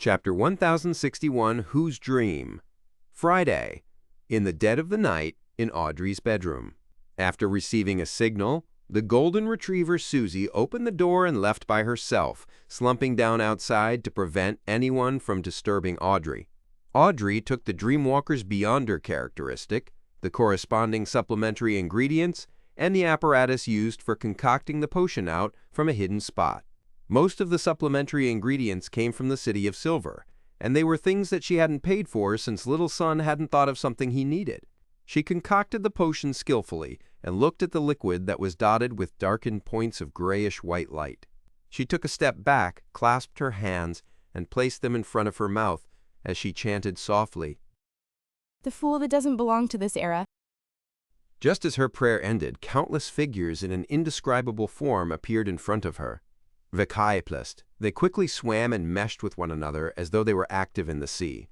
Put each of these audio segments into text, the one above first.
Chapter 1061, Whose Dream? Friday, in the dead of the night, in Audrey's bedroom. After receiving a signal, the golden retriever Susie opened the door and left by herself, slumping down outside to prevent anyone from disturbing Audrey. Audrey took the Dreamwalker's Beyonder characteristic, the corresponding supplementary ingredients, and the apparatus used for concocting the potion out from a hidden spot. Most of the supplementary ingredients came from the City of Silver, and they were things that she hadn't paid for since Little Son hadn't thought of something he needed. She concocted the potion skillfully and looked at the liquid that was dotted with darkened points of grayish-white light. She took a step back, clasped her hands, and placed them in front of her mouth as she chanted softly, "The fool that doesn't belong to this era." Just as her prayer ended, countless figures in an indescribable form appeared in front of her. Vikayaplast. They quickly swam and meshed with one another as though they were active in the sea.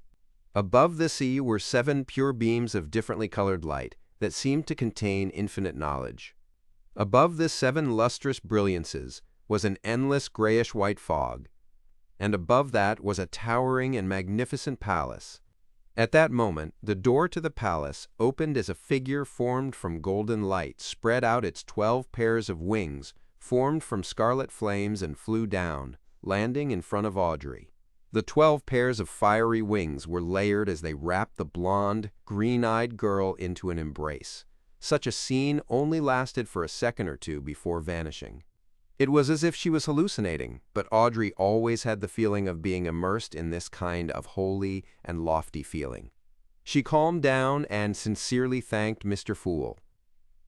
Above the sea were 7 pure beams of differently colored light that seemed to contain infinite knowledge. Above this 7 lustrous brilliances was an endless grayish-white fog, and above that was a towering and magnificent palace. At that moment, the door to the palace opened as a figure formed from golden light spread out its 12 pairs of wings, formed from scarlet flames, and flew down, landing in front of Audrey. The 12 pairs of fiery wings were layered as they wrapped the blonde, green-eyed girl into an embrace. Such a scene only lasted for a second or two before vanishing. It was as if she was hallucinating, but Audrey always had the feeling of being immersed in this kind of holy and lofty feeling. She calmed down and sincerely thanked Mr. Fool.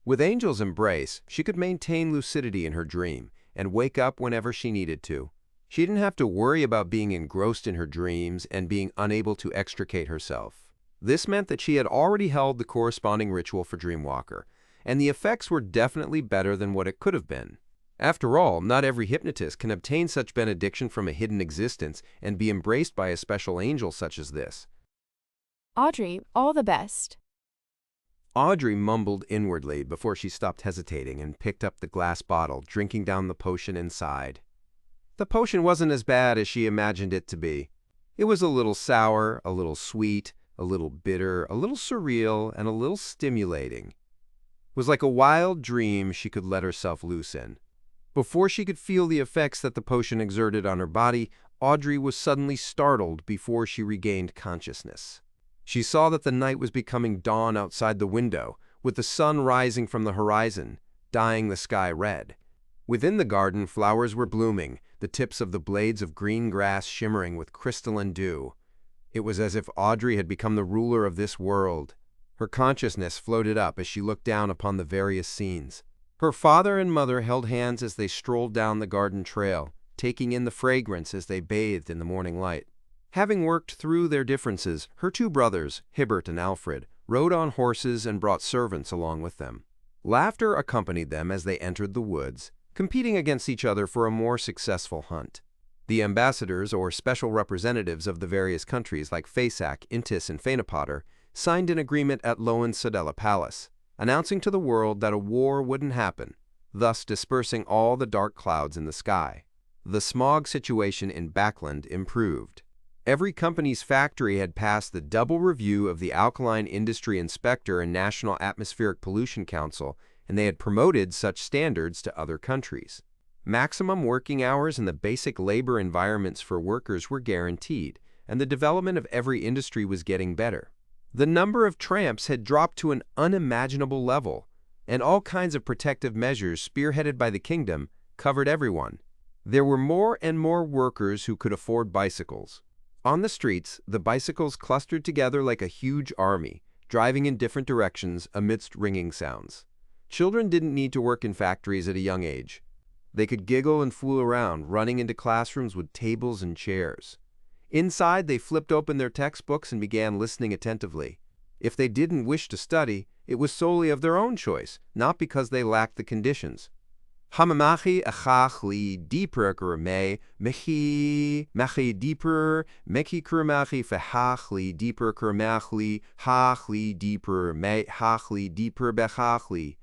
With Angel's embrace, she could maintain lucidity in her dream and wake up whenever she needed to. She didn't have to worry about being engrossed in her dreams and being unable to extricate herself. This meant that she had already held the corresponding ritual for Dreamwalker, and the effects were definitely better than what it could have been. After all, not every hypnotist can obtain such benediction from a hidden existence and be embraced by a special angel such as this. Audrey, all the best. Audrey mumbled inwardly before she stopped hesitating and picked up the glass bottle, drinking down the potion inside. The potion wasn't as bad as she imagined it to be. It was a little sour, a little sweet, a little bitter, a little surreal, and a little stimulating. It was like a wild dream she could let herself loose in. Before she could feel the effects that the potion exerted on her body, Audrey was suddenly startled before she regained consciousness. She saw that the night was becoming dawn outside the window, with the sun rising from the horizon, dyeing the sky red. Within the garden, flowers were blooming, the tips of the blades of green grass shimmering with crystalline dew. It was as if Audrey had become the ruler of this world. Her consciousness floated up as she looked down upon the various scenes. Her father and mother held hands as they strolled down the garden trail, taking in the fragrance as they bathed in the morning light. Having worked through their differences, her 2 brothers, Hibbert and Alfred, rode on horses and brought servants along with them. Laughter accompanied them as they entered the woods, competing against each other for a more successful hunt. The ambassadors, or special representatives of the various countries like Fasak, Intis, and Fainapotter, signed an agreement at Lowen-Sodella Palace, announcing to the world that a war wouldn't happen, thus dispersing all the dark clouds in the sky. The smog situation in Backland improved. Every company's factory had passed the double review of the Alkaline Industry Inspector and National Atmospheric Pollution Council, and they had promoted such standards to other countries. Maximum working hours and the basic labor environments for workers were guaranteed, and the development of every industry was getting better. The number of tramps had dropped to an unimaginable level, and all kinds of protective measures spearheaded by the kingdom covered everyone. There were more and more workers who could afford bicycles. On the streets, the bicycles clustered together like a huge army, driving in different directions amidst ringing sounds. Children didn't need to work in factories at a young age. They could giggle and fool around, running into classrooms with tables and chairs. Inside, they flipped open their textbooks and began listening attentively. If they didn't wish to study, it was solely of their own choice, not because they lacked the conditions. Hamamachi achach li deeper kurme, mechi deeper, meki kurmachi fehach li deeper kurmachli, hach li deeper, me hach li deeper bechachli.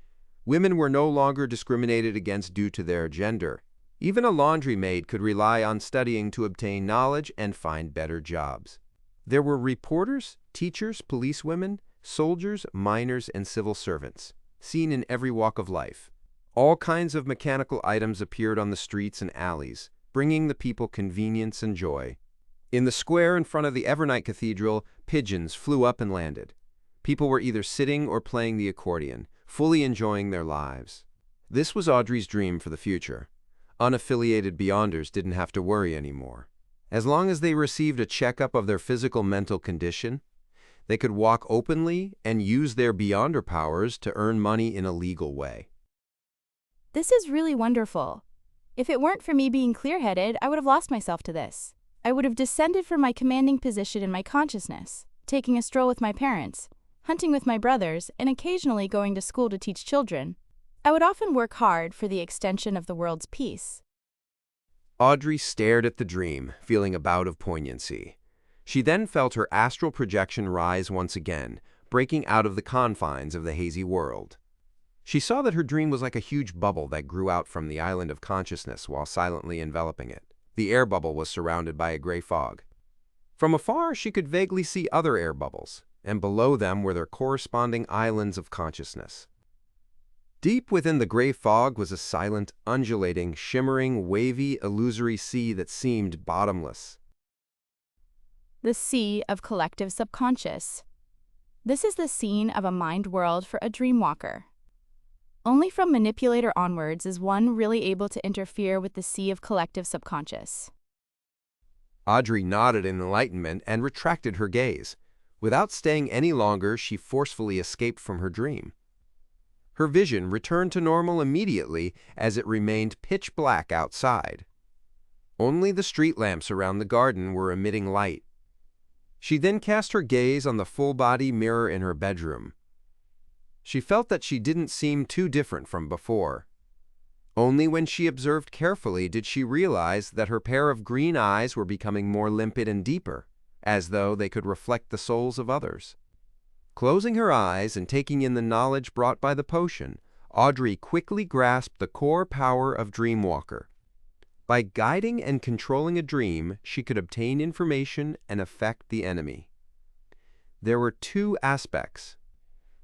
Women were no longer discriminated against due to their gender. Even a laundry maid could rely on studying to obtain knowledge and find better jobs. There were reporters, teachers, policewomen, soldiers, miners, and civil servants, seen in every walk of life. All kinds of mechanical items appeared on the streets and alleys, bringing the people convenience and joy. In the square in front of the Evernight Cathedral, pigeons flew up and landed. People were either sitting or playing the accordion, fully enjoying their lives. This was Audrey's dream for the future. Unaffiliated Beyonders didn't have to worry anymore. As long as they received a checkup of their physical mental condition, they could walk openly and use their Beyonder powers to earn money in a legal way. This is really wonderful. If it weren't for me being clear-headed, I would have lost myself to this. I would have descended from my commanding position in my consciousness, taking a stroll with my parents, hunting with my brothers, and occasionally going to school to teach children. I would often work hard for the extension of the world's peace. Audrey stared at the dream, feeling a bout of poignancy. She then felt her astral projection rise once again, breaking out of the confines of the hazy world. She saw that her dream was like a huge bubble that grew out from the island of consciousness while silently enveloping it. The air bubble was surrounded by a gray fog. From afar, she could vaguely see other air bubbles, and below them were their corresponding islands of consciousness. Deep within the gray fog was a silent, undulating, shimmering, wavy, illusory sea that seemed bottomless. The sea of collective subconscious. This is the scene of a mind world for a dreamwalker. Only from manipulator onwards is one really able to interfere with the sea of collective subconscious. Audrey nodded in enlightenment and retracted her gaze. Without staying any longer, she forcefully escaped from her dream. Her vision returned to normal immediately as it remained pitch black outside. Only the street lamps around the garden were emitting light. She then cast her gaze on the full-body mirror in her bedroom. She felt that she didn't seem too different from before. Only when she observed carefully did she realize that her pair of green eyes were becoming more limpid and deeper, as though they could reflect the souls of others. Closing her eyes and taking in the knowledge brought by the potion, Audrey quickly grasped the core power of Dreamwalker. By guiding and controlling a dream, she could obtain information and affect the enemy. There were two aspects.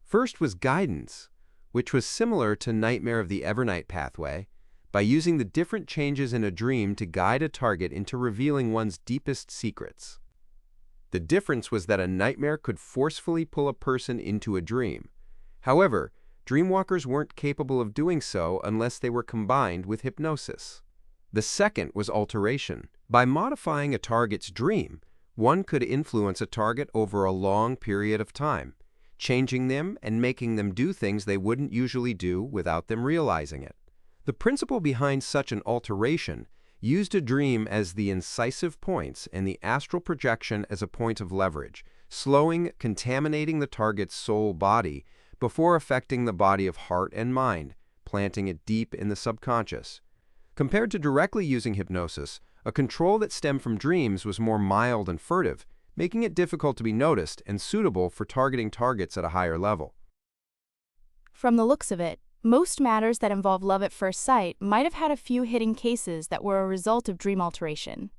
First was guidance, which was similar to Nightmare of the Evernight pathway, by using the different changes in a dream to guide a target into revealing one's deepest secrets. The difference was that a nightmare could forcefully pull a person into a dream. However, dreamwalkers weren't capable of doing so unless they were combined with hypnosis. The second was alteration. By modifying a target's dream, one could influence a target over a long period of time, changing them and making them do things they wouldn't usually do without them realizing it. The principle behind such an alteration used a dream as the incisive points and the astral projection as a point of leverage, slowing, contaminating the target's soul body before affecting the body of heart and mind, planting it deep in the subconscious. Compared to directly using hypnosis, a control that stemmed from dreams was more mild and furtive, making it difficult to be noticed and suitable for targeting targets at a higher level. From the looks of it, most matters that involve love at first sight might have had a few hidden cases that were a result of dream alteration.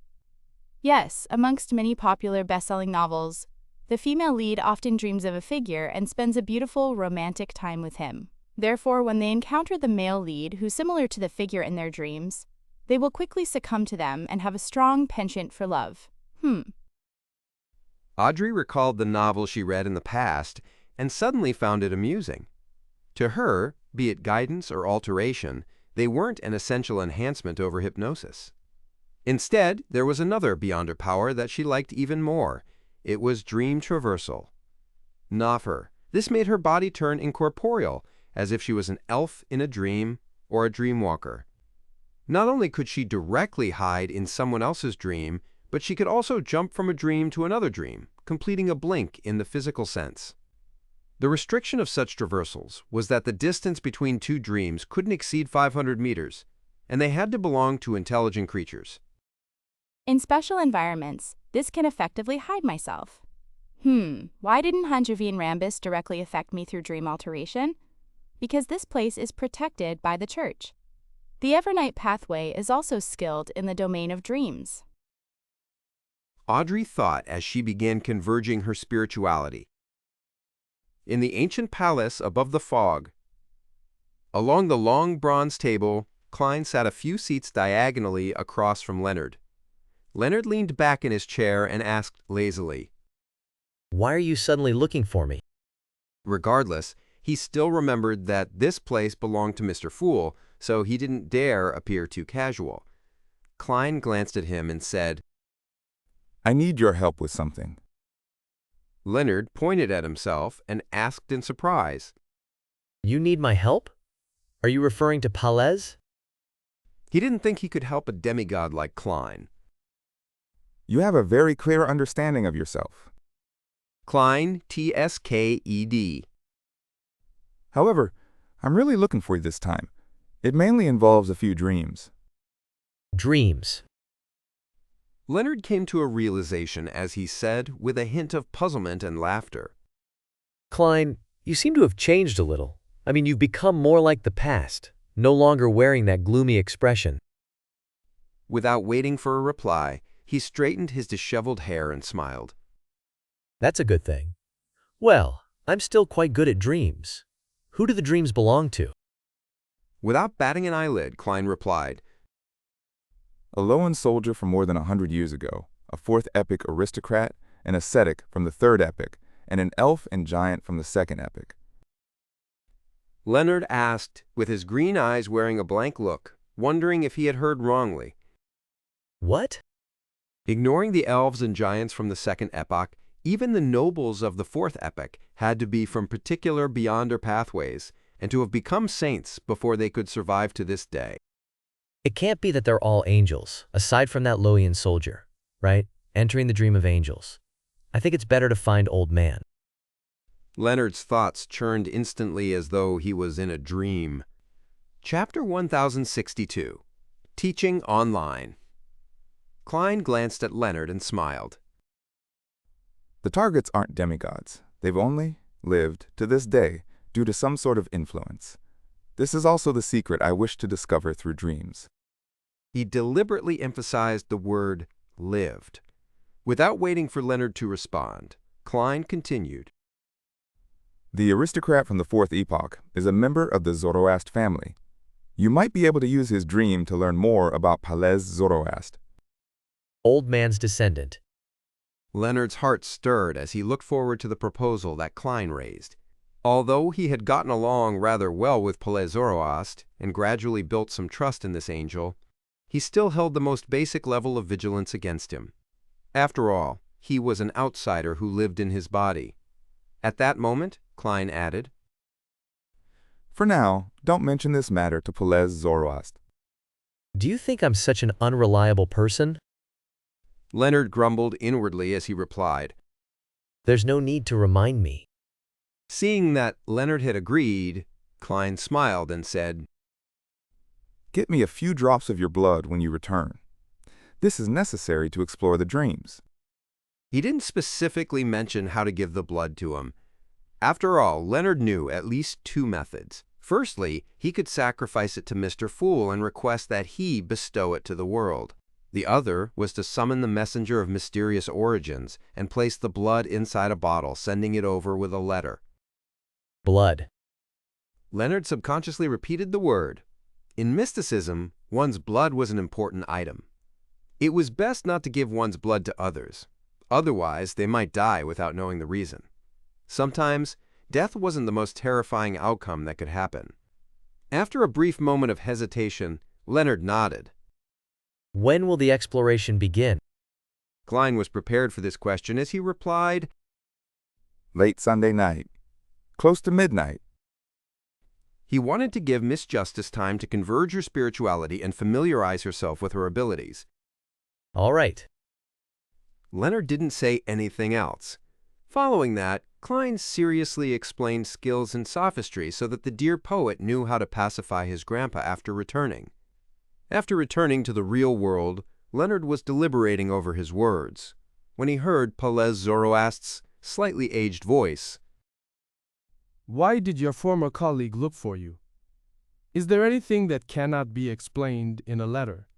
Yes, amongst many popular best-selling novels, the female lead often dreams of a figure and spends a beautiful, romantic time with him. Therefore, when they encounter the male lead who's similar to the figure in their dreams, they will quickly succumb to them and have a strong penchant for love. Audrey recalled the novel she read in the past and suddenly found it amusing. To her, be it guidance or alteration, they weren't an essential enhancement over hypnosis. Instead, there was another Beyonder power that she liked even more. It was dream traversal. Noffer. This made her body turn incorporeal, as if she was an elf in a dream or a dreamwalker. Not only could she directly hide in someone else's dream, but she could also jump from a dream to another dream, completing a blink in the physical sense. The restriction of such traversals was that the distance between two dreams couldn't exceed 500 meters, and they had to belong to intelligent creatures. In special environments, this can effectively hide myself. Why didn't Hungervie and Rambus directly affect me through dream alteration? Because this place is protected by the church. The Evernight pathway is also skilled in the domain of dreams. Audrey thought as she began converging her spirituality. In the ancient palace above the fog, along the long bronze table, Klein sat a few seats diagonally across from Leonard. Leonard leaned back in his chair and asked lazily, "Why are you suddenly looking for me?" Regardless, he still remembered that this place belonged to Mr. Fool, so he didn't dare appear too casual. Klein glanced at him and said, I need your help with something. Leonard pointed at himself and asked in surprise. "You need my help? Are you referring to Palez?" He didn't think he could help a demigod like Klein. You have a very clear understanding of yourself. Klein, T-S-K-E-D. However, I'm really looking for you this time. It mainly involves a few dreams. Dreams. Leonard came to a realization as he said, with a hint of puzzlement and laughter. Klein, you seem to have changed a little. I mean, you've become more like the past, no longer wearing that gloomy expression. Without waiting for a reply, he straightened his disheveled hair and smiled. That's a good thing. Well, I'm still quite good at dreams. Who do the dreams belong to? Without batting an eyelid, Klein replied, A Loan soldier from more than 100 years ago, a fourth epic aristocrat, an ascetic from the third epic, and an elf and giant from the second epic. Leonard asked, with his green eyes wearing a blank look, wondering if he had heard wrongly. What? Ignoring the elves and giants from the second epoch, even the nobles of the fourth epoch had to be from particular beyonder pathways and to have become saints before they could survive to this day. It can't be that they're all angels, aside from that Loian soldier, right? Entering the dream of angels. I think it's better to find Old Man. Leonard's thoughts churned instantly as though he was in a dream. Chapter 1062. Teaching Online. Klein glanced at Leonard and smiled. The targets aren't demigods. They've only lived, to this day, due to some sort of influence. This is also the secret I wish to discover through dreams. He deliberately emphasized the word lived. Without waiting for Leonard to respond, Klein continued. The aristocrat from the fourth epoch is a member of the Zoroast family. You might be able to use his dream to learn more about Palez Zoroast. Old Man's descendant. Leonard's heart stirred as he looked forward to the proposal that Klein raised. Although he had gotten along rather well with Palez Zoroast and gradually built some trust in this angel, he still held the most basic level of vigilance against him. After all, he was an outsider who lived in his body. At that moment, Klein added, For now, don't mention this matter to Palez Zoroast. Do you think I'm such an unreliable person? Leonard grumbled inwardly as he replied. There's no need to remind me. Seeing that Leonard had agreed, Klein smiled and said, Get me a few drops of your blood when you return. This is necessary to explore the dreams. He didn't specifically mention how to give the blood to him. After all, Leonard knew at least two methods. Firstly, he could sacrifice it to Mr. Fool and request that he bestow it to the world. The other was to summon the messenger of mysterious origins and place the blood inside a bottle, sending it over with a letter. Blood. Leonard subconsciously repeated the word. In mysticism, one's blood was an important item. It was best not to give one's blood to others. Otherwise, they might die without knowing the reason. Sometimes, death wasn't the most terrifying outcome that could happen. After a brief moment of hesitation, Leonard nodded. When will the exploration begin? Klein was prepared for this question as he replied, Late Sunday night. Close to midnight. He wanted to give Miss Justice time to converge her spirituality and familiarize herself with her abilities. All right. Leonard didn't say anything else. Following that, Klein seriously explained skills in sophistry so that the dear poet knew how to pacify his grandpa after returning. After returning to the real world, Leonard was deliberating over his words when he heard Palez Zoroast's slightly aged voice. Why did your former colleague look for you? Is there anything that cannot be explained in a letter?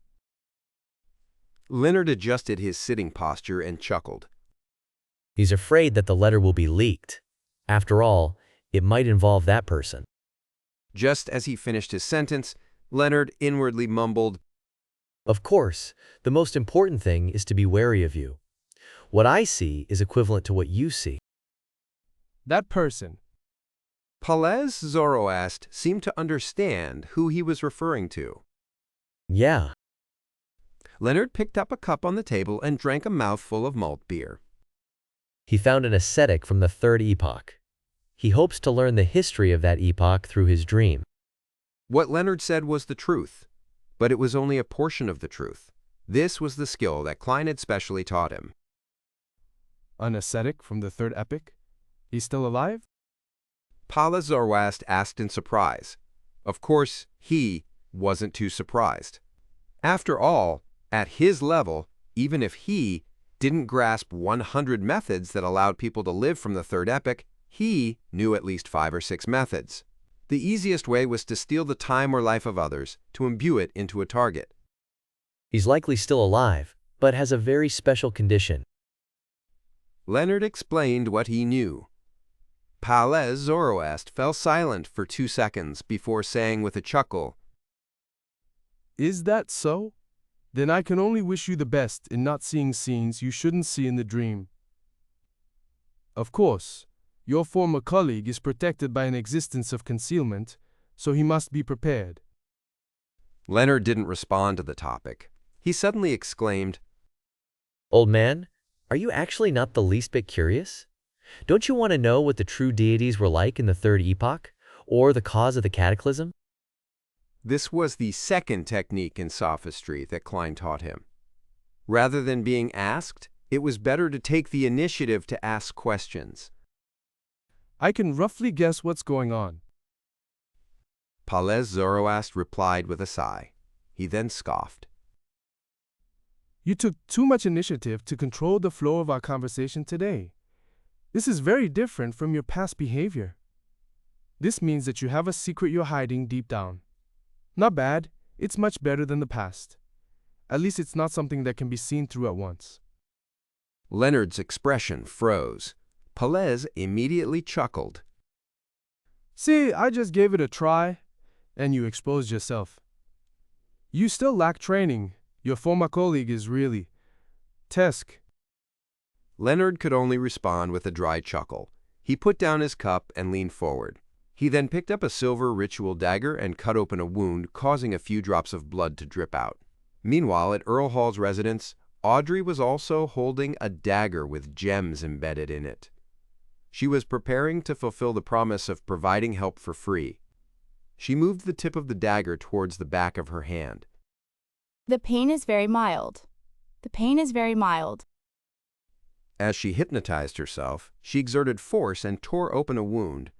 Leonard adjusted his sitting posture and chuckled. He's afraid that the letter will be leaked. After all, it might involve that person. Just as he finished his sentence, Leonard inwardly mumbled, Of course, the most important thing is to be wary of you. What I see is equivalent to what you see. That person. Palez Zoroast seemed to understand who he was referring to. Yeah, Leonard picked up a cup on the table and drank a mouthful of malt beer. he found an ascetic from the third epoch. He hopes to learn the history of that epoch through his dream. What Leonard said was the truth, but it was only a portion of the truth. This was the skill that Klein had specially taught him. An ascetic from the third epoch? He's still alive? Palez Zoroast asked in surprise. Of course, he wasn't too surprised. After all, at his level, even if he didn't grasp 100 methods that allowed people to live from the third epoch, he knew at least 5 or 6 methods. The easiest way was to steal the time or life of others, to imbue it into a target. He's likely still alive, but has a very special condition. Leonard explained what he knew. Palez Zoroast fell silent for 2 seconds before saying with a chuckle, Is that so? Then I can only wish you the best in not seeing scenes you shouldn't see in the dream. Of course, your former colleague is protected by an existence of concealment, so he must be prepared. Leonard didn't respond to the topic. He suddenly exclaimed, Old man, are you actually not the least bit curious? Don't you want to know what the true deities were like in the third epoch, or the cause of the cataclysm? This was the second technique in sophistry that Klein taught him. Rather than being asked, it was better to take the initiative to ask questions. I can roughly guess what's going on. Palez Zoroast replied with a sigh. He then scoffed. You took too much initiative to control the flow of our conversation today. This is very different from your past behavior. This means that you have a secret you're hiding deep down. Not bad, it's much better than the past. At least it's not something that can be seen through at once. Leonard's expression froze. Palez immediately chuckled. See, I just gave it a try, and you exposed yourself. You still lack training. Your former colleague is really Tesk. Leonard could only respond with a dry chuckle. He put down his cup and leaned forward. He then picked up a silver ritual dagger and cut open a wound, causing a few drops of blood to drip out. Meanwhile, at Earl Hall's residence, Audrey was also holding a dagger with gems embedded in it. She was preparing to fulfill the promise of providing help for free. She moved the tip of the dagger towards the back of her hand. The pain is very mild. The pain is very mild. As she hypnotized herself, she exerted force and tore open a wound.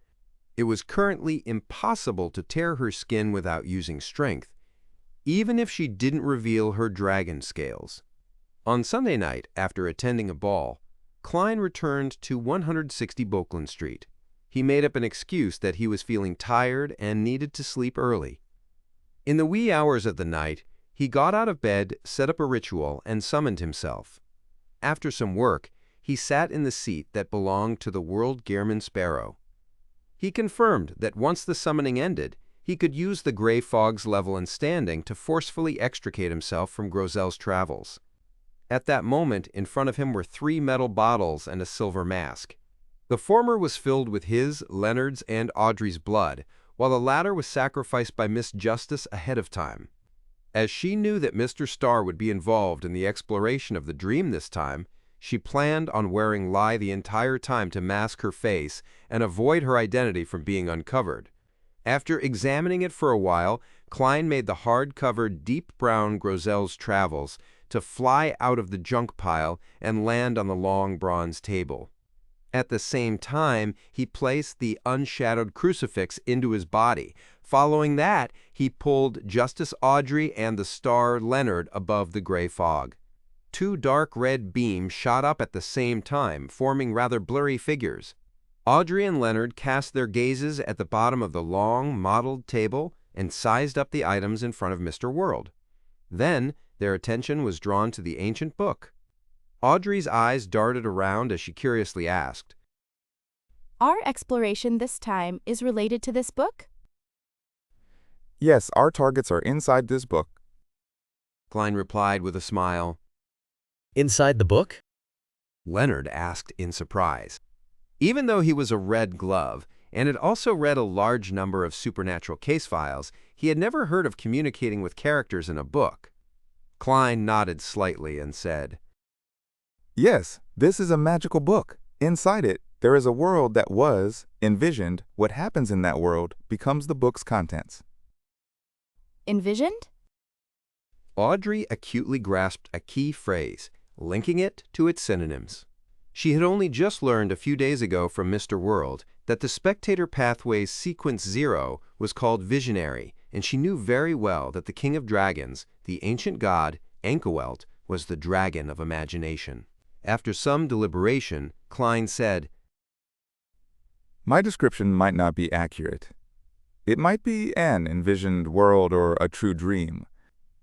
It was currently impossible to tear her skin without using strength, even if she didn't reveal her dragon scales. On Sunday night, after attending a ball, Klein returned to 160 Bokeland Street. He made up an excuse that he was feeling tired and needed to sleep early. In the wee hours of the night, he got out of bed, set up a ritual, and summoned himself. After some work, he sat in the seat that belonged to the World Gehrman Sparrow. He confirmed that once the summoning ended, he could use the gray fog's level and standing to forcefully extricate himself from Grozel's travels. At that moment, in front of him were 3 metal bottles and a silver mask. The former was filled with his, Leonard's, and Audrey's blood, while the latter was sacrificed by Miss Justice ahead of time. As she knew that Mr. Starr would be involved in the exploration of the dream this time, she planned on wearing lie the entire time to mask her face and avoid her identity from being uncovered. After examining it for a while, Klein made the hard-covered, deep brown Grozel's travels to fly out of the junk pile and land on the long bronze table. At the same time, he placed the unshadowed crucifix into his body. Following that, he pulled Justice Audrey and the Star Leonard above the gray fog. 2 dark red beams shot up at the same time, forming rather blurry figures. Audrey and Leonard cast their gazes at the bottom of the long, mottled table, and sized up the items in front of Mr. World. Then, their attention was drawn to the ancient book. Audrey's eyes darted around as she curiously asked, Our exploration this time is related to this book? Yes, our targets are inside this book. Klein replied with a smile. Inside the book? Leonard asked in surprise. Even though he was a red glove and had also read a large number of supernatural case files, he had never heard of communicating with characters in a book. Klein nodded slightly and said, Yes, this is a magical book. Inside it, there is a world that was envisioned. What happens in that world becomes the book's contents. Envisioned? Audrey acutely grasped a key phrase, linking it to its synonyms. She had only just learned a few days ago from Mr. World that the spectator pathway's sequence 0 was called visionary, and she knew very well that the king of dragons, the ancient god, Ankewelt, was the dragon of imagination. After some deliberation, Klein said, My description might not be accurate. It might be an envisioned world or a true dream.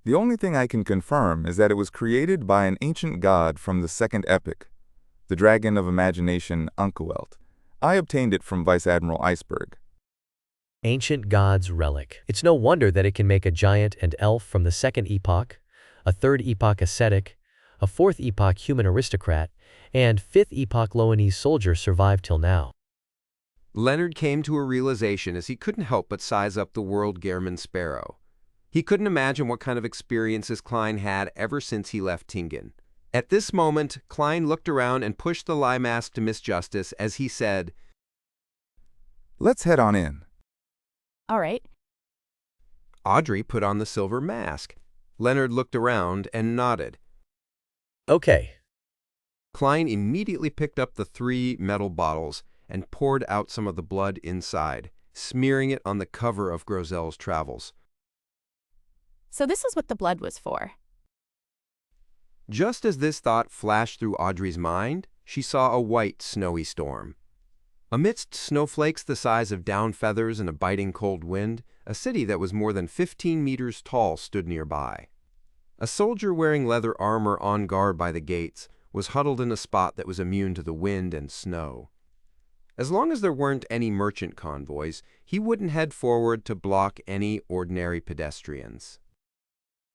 The only thing I can confirm is that it was created by an ancient god from the second epic, the dragon of imagination, Ankewelt. I obtained it from Vice Admiral Iceberg. Ancient god's relic. It's no wonder that it can make a giant and elf from the second epoch, a third epoch ascetic, a fourth epoch human aristocrat, and fifth epoch Loanese soldier survive till now. Leonard came to a realization as he couldn't help but size up the world Gehrman Sparrow. He couldn't imagine what kind of experiences Klein had ever since he left Tingen. At this moment, Klein looked around and pushed the lie mask to Miss Justice as he said, Let's head on in. All right. Audrey put on the silver mask. Leonard looked around and nodded. Okay. Klein immediately picked up the 3 metal bottles and poured out some of the blood inside, smearing it on the cover of Grozel's Travels. So this is what the blood was for. Just as this thought flashed through Audrey's mind, she saw a white, snowy storm. Amidst snowflakes the size of down feathers and a biting cold wind, a city that was more than 15 meters tall stood nearby. A soldier wearing leather armor on guard by the gates was huddled in a spot that was immune to the wind and snow. As long as there weren't any merchant convoys, he wouldn't head forward to block any ordinary pedestrians.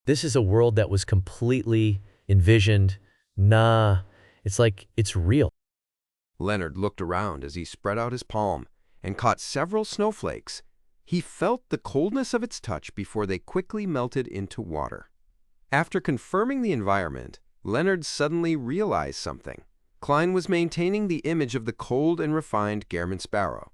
This is a world that was completely envisioned. Nah, it's like it's real. Leonard looked around as he spread out his palm and caught several snowflakes. He felt the coldness of its touch before they quickly melted into water. After confirming the environment, Leonard suddenly realized something. Klein was maintaining the image of the cold and refined Gehrman Sparrow.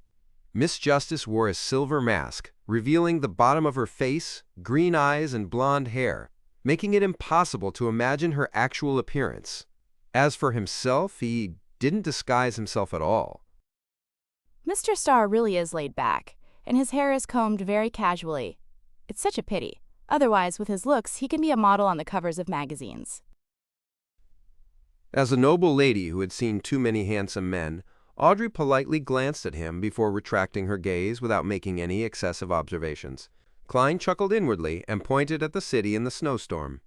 Miss Justice wore a silver mask, revealing the bottom of her face, green eyes, and blonde hair, making it impossible to imagine her actual appearance. As for himself, he didn't disguise himself at all. Mr. Starr really is laid back, and his hair is combed very casually. It's such a pity. Otherwise, with his looks, he can be a model on the covers of magazines. As a noble lady who had seen too many handsome men, Audrey politely glanced at him before retracting her gaze without making any excessive observations. Klein chuckled inwardly and pointed at the city in the snowstorm.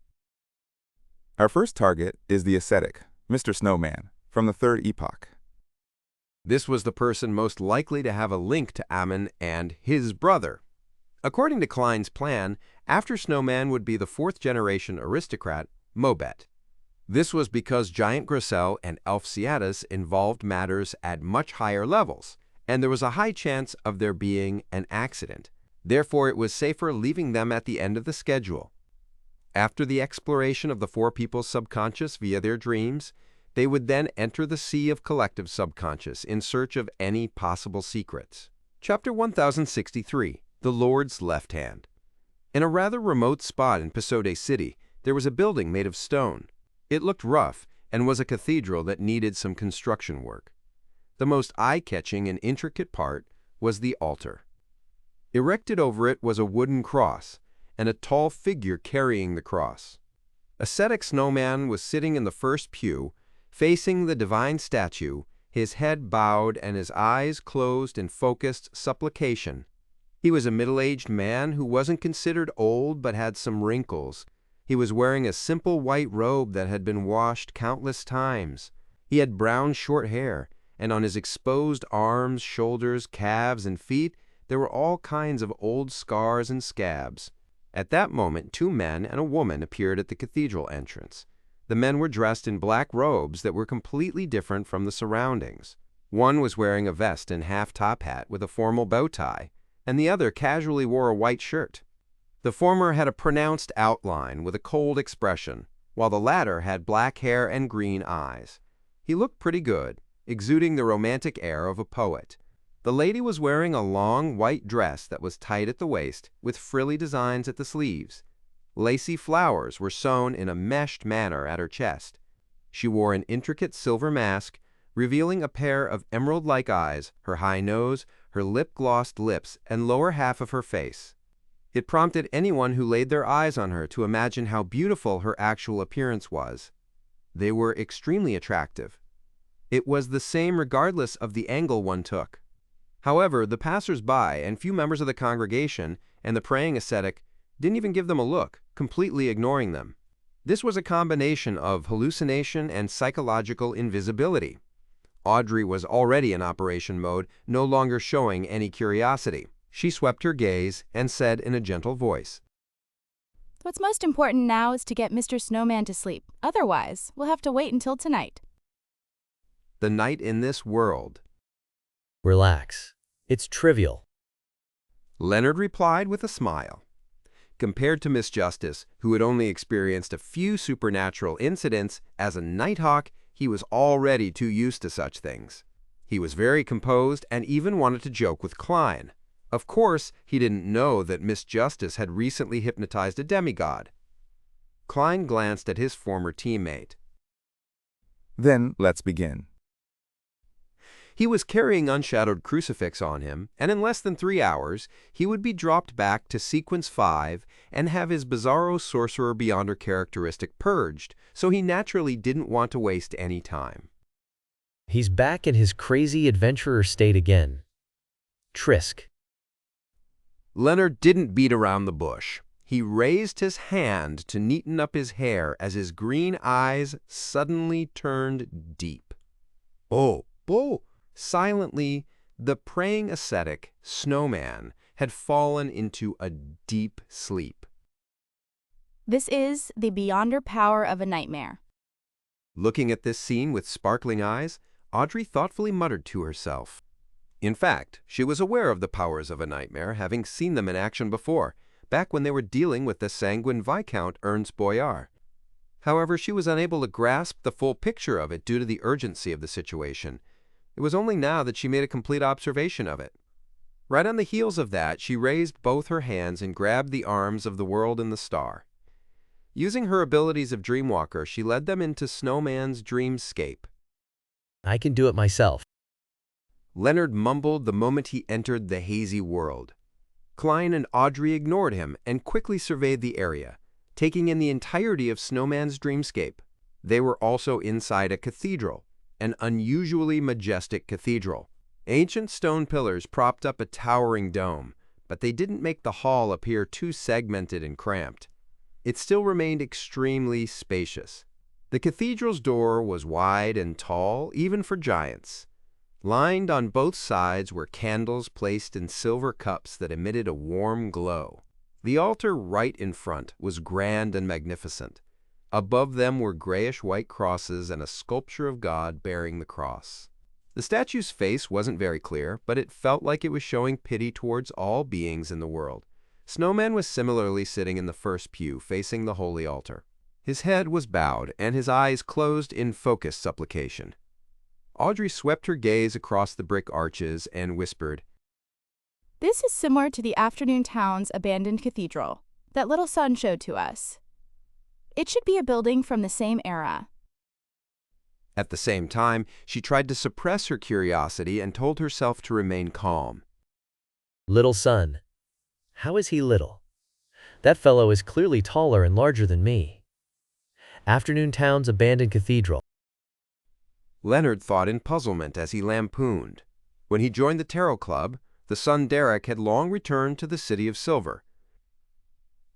Our first target is the ascetic, Mr. Snowman, from the third epoch. This was the person most likely to have a link to Ammon and his brother. According to Klein's plan, after Snowman would be the 4th-generation aristocrat, Mobet. This was because Giant Grosel and Elf Ciatus involved matters at much higher levels, and there was a high chance of there being an accident. Therefore, it was safer leaving them at the end of the schedule. After the exploration of the 4 people's subconscious via their dreams, they would then enter the sea of collective subconscious in search of any possible secrets. Chapter 1063, The Lord's Left Hand. In a rather remote spot in Pisode City, there was a building made of stone. It looked rough and was a cathedral that needed some construction work. The most eye-catching and intricate part was the altar. Erected over it was a wooden cross and a tall figure carrying the cross. Ascetic Snowman was sitting in the first pew, facing the divine statue, his head bowed and his eyes closed in focused supplication. He was a middle-aged man who wasn't considered old but had some wrinkles. He was wearing a simple white robe that had been washed countless times. He had brown short hair, and on his exposed arms, shoulders, calves, and feet there were all kinds of old scars and scabs. At that moment, 2 men and a woman appeared at the cathedral entrance. The men were dressed in black robes that were completely different from the surroundings. One was wearing a vest and half-top hat with a formal bow tie, and the other casually wore a white shirt. The former had a pronounced outline with a cold expression, while the latter had black hair and green eyes. He looked pretty good, exuding the romantic air of a poet. The lady was wearing a long white dress that was tight at the waist with frilly designs at the sleeves. Lacy flowers were sewn in a meshed manner at her chest. She wore an intricate silver mask, revealing a pair of emerald-like eyes, her high nose, her lip-glossed lips, and lower half of her face. It prompted anyone who laid their eyes on her to imagine how beautiful her actual appearance was. They were extremely attractive. It was the same regardless of the angle one took. However, the passers-by and few members of the congregation and the praying ascetic didn't even give them a look, completely ignoring them. This was a combination of hallucination and psychological invisibility. Audrey was already in operation mode, no longer showing any curiosity. She swept her gaze and said in a gentle voice, What's most important now is to get Mr. Snowman to sleep. Otherwise, we'll have to wait until tonight. "The night in this world." Relax. It's trivial. Leonard replied with a smile. Compared to Miss Justice, who had only experienced a few supernatural incidents, as a nighthawk, he was already too used to such things. He was very composed and even wanted to joke with Klein. Of course, he didn't know that Miss Justice had recently hypnotized a demigod. Klein glanced at his former teammate. Then let's begin. He was carrying Unshadowed Crucifix on him, and in less than 3 hours, he would be dropped back to Sequence 5 and have his Bizarro Sorcerer Beyonder characteristic purged, so he naturally didn't want to waste any time. He's back in his crazy adventurer state again. Trisk. Leonard didn't beat around the bush. He raised his hand to neaten up his hair as his green eyes suddenly turned deep. "Oh, oh!" Silently, the praying ascetic, Snowman, had fallen into a deep sleep. This is the Beyonder power of a nightmare. Looking at this scene with sparkling eyes, Audrey thoughtfully muttered to herself. In fact, she was aware of the powers of a nightmare, having seen them in action before, back when they were dealing with the sanguine Viscount Ernst Boyar. However, she was unable to grasp the full picture of it due to the urgency of the situation. It was only now that she made a complete observation of it. Right on the heels of that, she raised both her hands and grabbed the arms of the world and the star. Using her abilities of Dreamwalker, she led them into Snowman's dreamscape. I can do it myself. Leonard mumbled the moment he entered the hazy world. Klein and Audrey ignored him and quickly surveyed the area, taking in the entirety of Snowman's dreamscape. They were also inside a cathedral, an unusually majestic cathedral. Ancient stone pillars propped up a towering dome, but they didn't make the hall appear too segmented and cramped. It still remained extremely spacious. The cathedral's door was wide and tall, even for giants. Lined on both sides were candles placed in silver cups that emitted a warm glow. The altar right in front was grand and magnificent. Above them were grayish-white crosses and a sculpture of God bearing the cross. The statue's face wasn't very clear, but it felt like it was showing pity towards all beings in the world. Snowman was similarly sitting in the first pew, facing the holy altar. His head was bowed, and his eyes closed in focused supplication. Audrey swept her gaze across the brick arches and whispered, This is similar to the afternoon town's abandoned cathedral that little son showed to us. It should be a building from the same era. At the same time, she tried to suppress her curiosity and told herself to remain calm. Little son. How is he little? That fellow is clearly taller and larger than me. Afternoon town's abandoned cathedral. Leonard thought in puzzlement as he lampooned. When he joined the tarot club, the son Derek had long returned to the City of Silver.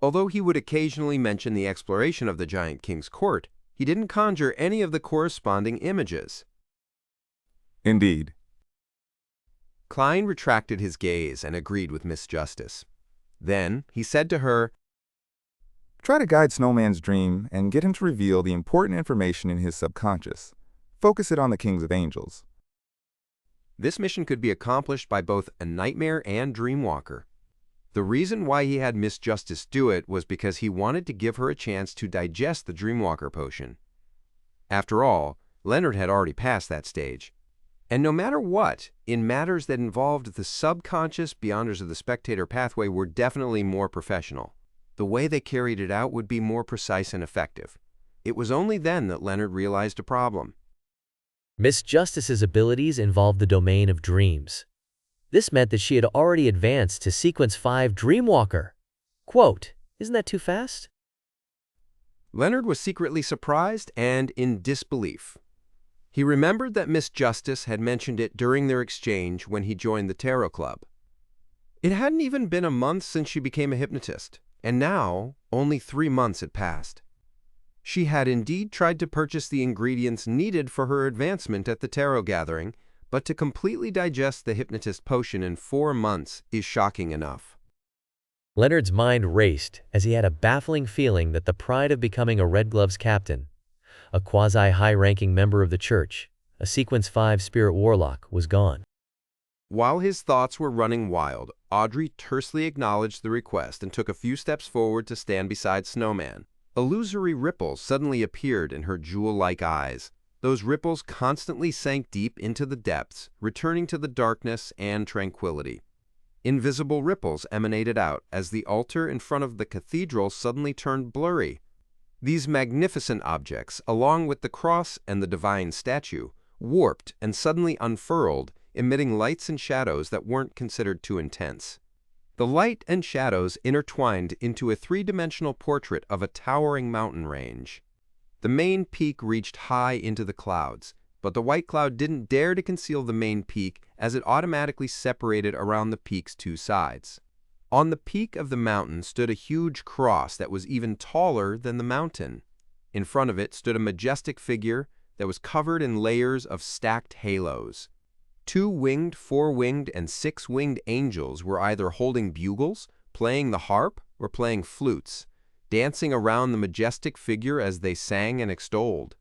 Although he would occasionally mention the exploration of the giant king's court, he didn't conjure any of the corresponding images. Indeed. Klein retracted his gaze and agreed with Miss Justice. Then he said to her, Try to guide Snowman's dream and get him to reveal the important information in his subconscious. Focus it on the kings of angels. This mission could be accomplished by both a nightmare and dreamwalker. The reason why he had Miss Justice do it was because he wanted to give her a chance to digest the dreamwalker potion. After all, Leonard had already passed that stage. And no matter what, in matters that involved the subconscious, Beyonders of the Spectator pathway were definitely more professional. The way they carried it out would be more precise and effective. It was only then that Leonard realized a problem. Miss Justice's abilities involved the domain of dreams. This meant that she had already advanced to Sequence 5 Dreamwalker. Quote, isn't that too fast? Leonard was secretly surprised and in disbelief. He remembered that Miss Justice had mentioned it during their exchange when he joined the Tarot Club. It hadn't even been a month since she became a hypnotist, and now only 3 months had passed. She had indeed tried to purchase the ingredients needed for her advancement at the tarot gathering, but to completely digest the hypnotist potion in 4 months is shocking enough. Leonard's mind raced as he had a baffling feeling that the pride of becoming a Red Gloves captain, a quasi-high-ranking member of the church, a Sequence 5 spirit warlock, was gone. While his thoughts were running wild, Audrey tersely acknowledged the request and took a few steps forward to stand beside Snowman. Illusory ripples suddenly appeared in her jewel-like eyes. Those ripples constantly sank deep into the depths, returning to the darkness and tranquility. Invisible ripples emanated out as the altar in front of the cathedral suddenly turned blurry. These magnificent objects, along with the cross and the divine statue, warped and suddenly unfurled, emitting lights and shadows that weren't considered too intense. The light and shadows intertwined into a 3-dimensional portrait of a towering mountain range. The main peak reached high into the clouds, but the white cloud didn't dare to conceal the main peak as it automatically separated around the peak's 2 sides. On the peak of the mountain stood a huge cross that was even taller than the mountain. In front of it stood a majestic figure that was covered in layers of stacked halos. 2 winged, 4-winged, and 6-winged angels were either holding bugles, playing the harp, or playing flutes, dancing around the majestic figure as they sang and extolled.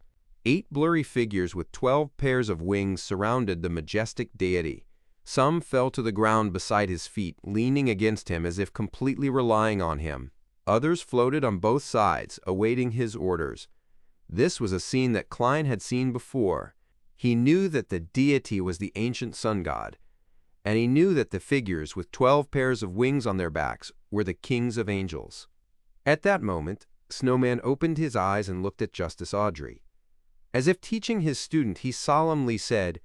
8 blurry figures with 12 pairs of wings surrounded the majestic deity. Some fell to the ground beside his feet, leaning against him as if completely relying on him. Others floated on both sides, awaiting his orders. This was a scene that Klein had seen before. He knew that the deity was the ancient sun god, and he knew that the figures with 12 pairs of wings on their backs were the kings of angels. At that moment, Snowman opened his eyes and looked at Justice Audrey. As if teaching his student, he solemnly said,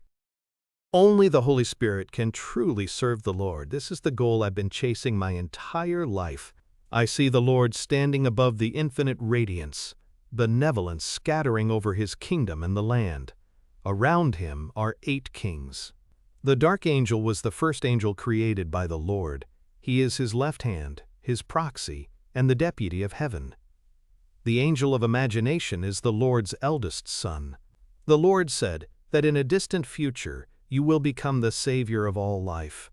Only the Holy Spirit can truly serve the Lord. This is the goal I've been chasing my entire life. I see the Lord standing above the infinite radiance, benevolence scattering over his kingdom and the land. Around him are 8 kings. The dark angel was the first angel created by the Lord. He is his left hand, his proxy, and the deputy of heaven. The angel of imagination is the Lord's eldest son. The Lord said that in a distant future you will become the Savior of all life.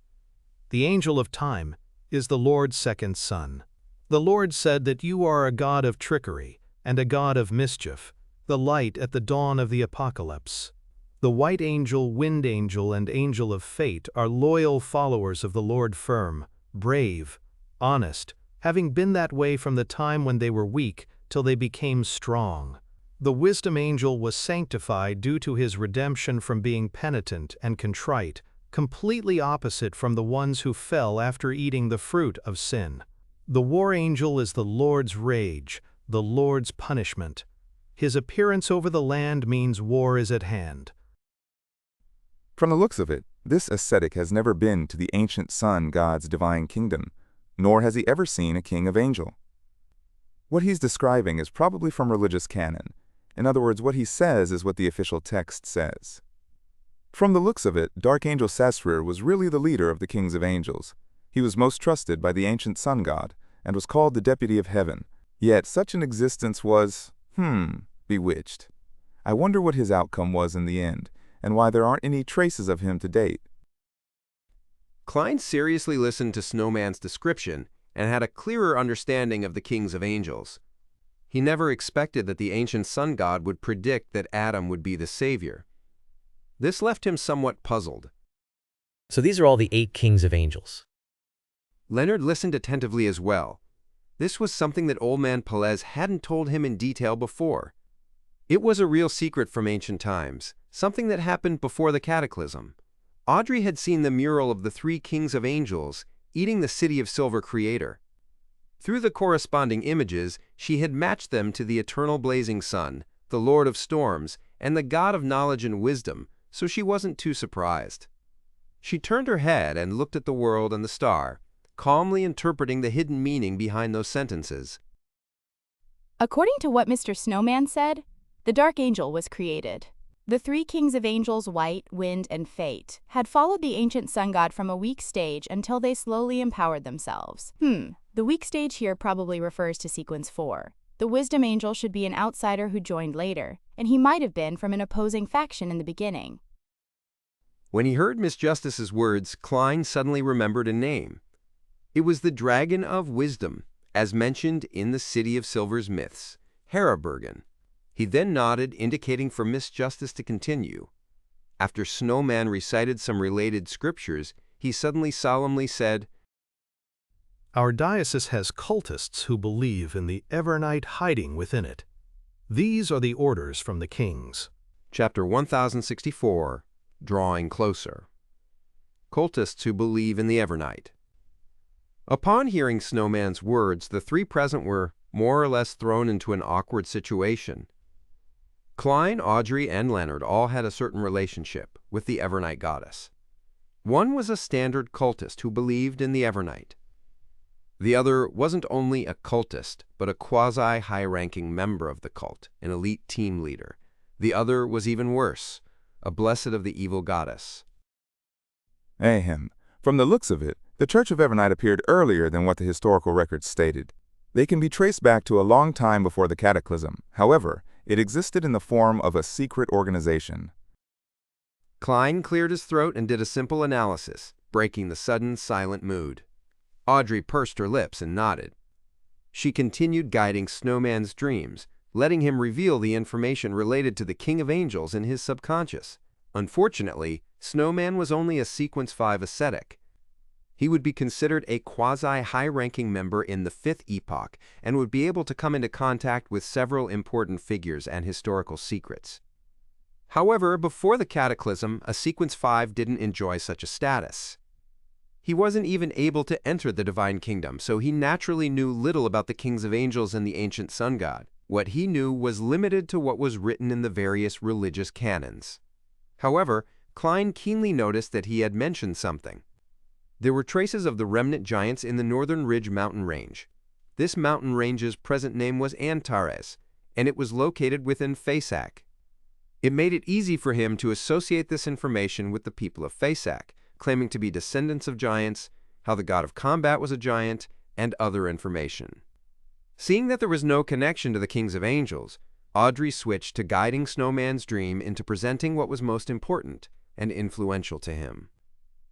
The angel of time is the Lord's second son. The Lord said that you are a God of trickery and a God of mischief, the light at the dawn of the apocalypse. The white angel, wind angel, and angel of fate are loyal followers of the Lord, firm, brave, honest, having been that way from the time when they were weak till they became strong. The wisdom angel was sanctified due to his redemption from being penitent and contrite, completely opposite from the ones who fell after eating the fruit of sin. The war angel is the Lord's rage, the Lord's punishment. His appearance over the land means war is at hand. From the looks of it, this ascetic has never been to the ancient sun god's divine kingdom, nor has he ever seen a king of angel. What he's describing is probably from religious canon. In other words, what he says is what the official text says. From the looks of it, Dark Angel Sasrir was really the leader of the kings of angels. He was most trusted by the ancient sun god, and was called the Deputy of Heaven. Yet such an existence was, bewitched. I wonder what his outcome was in the end, and why there aren't any traces of him to date. Klein seriously listened to Snowman's description and had a clearer understanding of the kings of angels. He never expected that the ancient sun god would predict that Adam would be the savior. This left him somewhat puzzled. So these are all the 8 kings of angels. Leonard listened attentively as well. This was something that Old Man Pelez hadn't told him in detail before. It was a real secret from ancient times, something that happened before the cataclysm. Audrey had seen the mural of the 3 kings of angels eating the City of Silver creator. Through the corresponding images, she had matched them to the eternal blazing sun, the Lord of storms, and the God of knowledge and wisdom, so she wasn't too surprised. She turned her head and looked at the world and the star, calmly interpreting the hidden meaning behind those sentences. According to what Mr. Snowman said, the Dark Angel was created. The 3 kings of angels, White, Wind, and Fate, had followed the ancient sun god from a weak stage until they slowly empowered themselves. The weak stage here probably refers to sequence 4. The wisdom angel should be an outsider who joined later, and he might have been from an opposing faction in the beginning. When he heard Miss Justice's words, Klein suddenly remembered a name. It was the Dragon of Wisdom, as mentioned in the City of Silver's myths, Herabergen. He then nodded, indicating for Miss Justice to continue. After Snowman recited some related scriptures, he suddenly solemnly said, Our diocese has cultists who believe in the Evernight hiding within it. These are the orders from the kings. Chapter 1064, Drawing Closer. Cultists who believe in the Evernight. Upon hearing Snowman's words, the 3 present were more or less thrown into an awkward situation. Klein, Audrey, and Leonard all had a certain relationship with the Evernight goddess. One was a standard cultist who believed in the Evernight. The other wasn't only a cultist, but a quasi-high-ranking member of the cult, an elite team leader. The other was even worse, a blessed of the evil goddess. Ahem. From the looks of it, the Church of Evernight appeared earlier than what the historical records stated. They can be traced back to a long time before the cataclysm. However, it existed in the form of a secret organization. Klein cleared his throat and did a simple analysis, breaking the sudden silent mood. Audrey pursed her lips and nodded. She continued guiding Snowman's dreams, letting him reveal the information related to the King of Angels in his subconscious. Unfortunately, Snowman was only a Sequence 5 ascetic. He would be considered a quasi-high-ranking member in the 5th epoch and would be able to come into contact with several important figures and historical secrets. However, before the cataclysm, a Sequence 5 didn't enjoy such a status. He wasn't even able to enter the Divine Kingdom, so he naturally knew little about the kings of angels and the ancient sun god. What he knew was limited to what was written in the various religious canons. However, Klein keenly noticed that he had mentioned something. There were traces of the remnant giants in the Northern Ridge mountain range. This mountain range's present name was Antares, and it was located within Fasak. It made it easy for him to associate this information with the people of Fasak, claiming to be descendants of giants, how the god of combat was a giant, and other information. Seeing that there was no connection to the kings of angels, Audrey switched to guiding Snowman's dream into presenting what was most important and influential to him.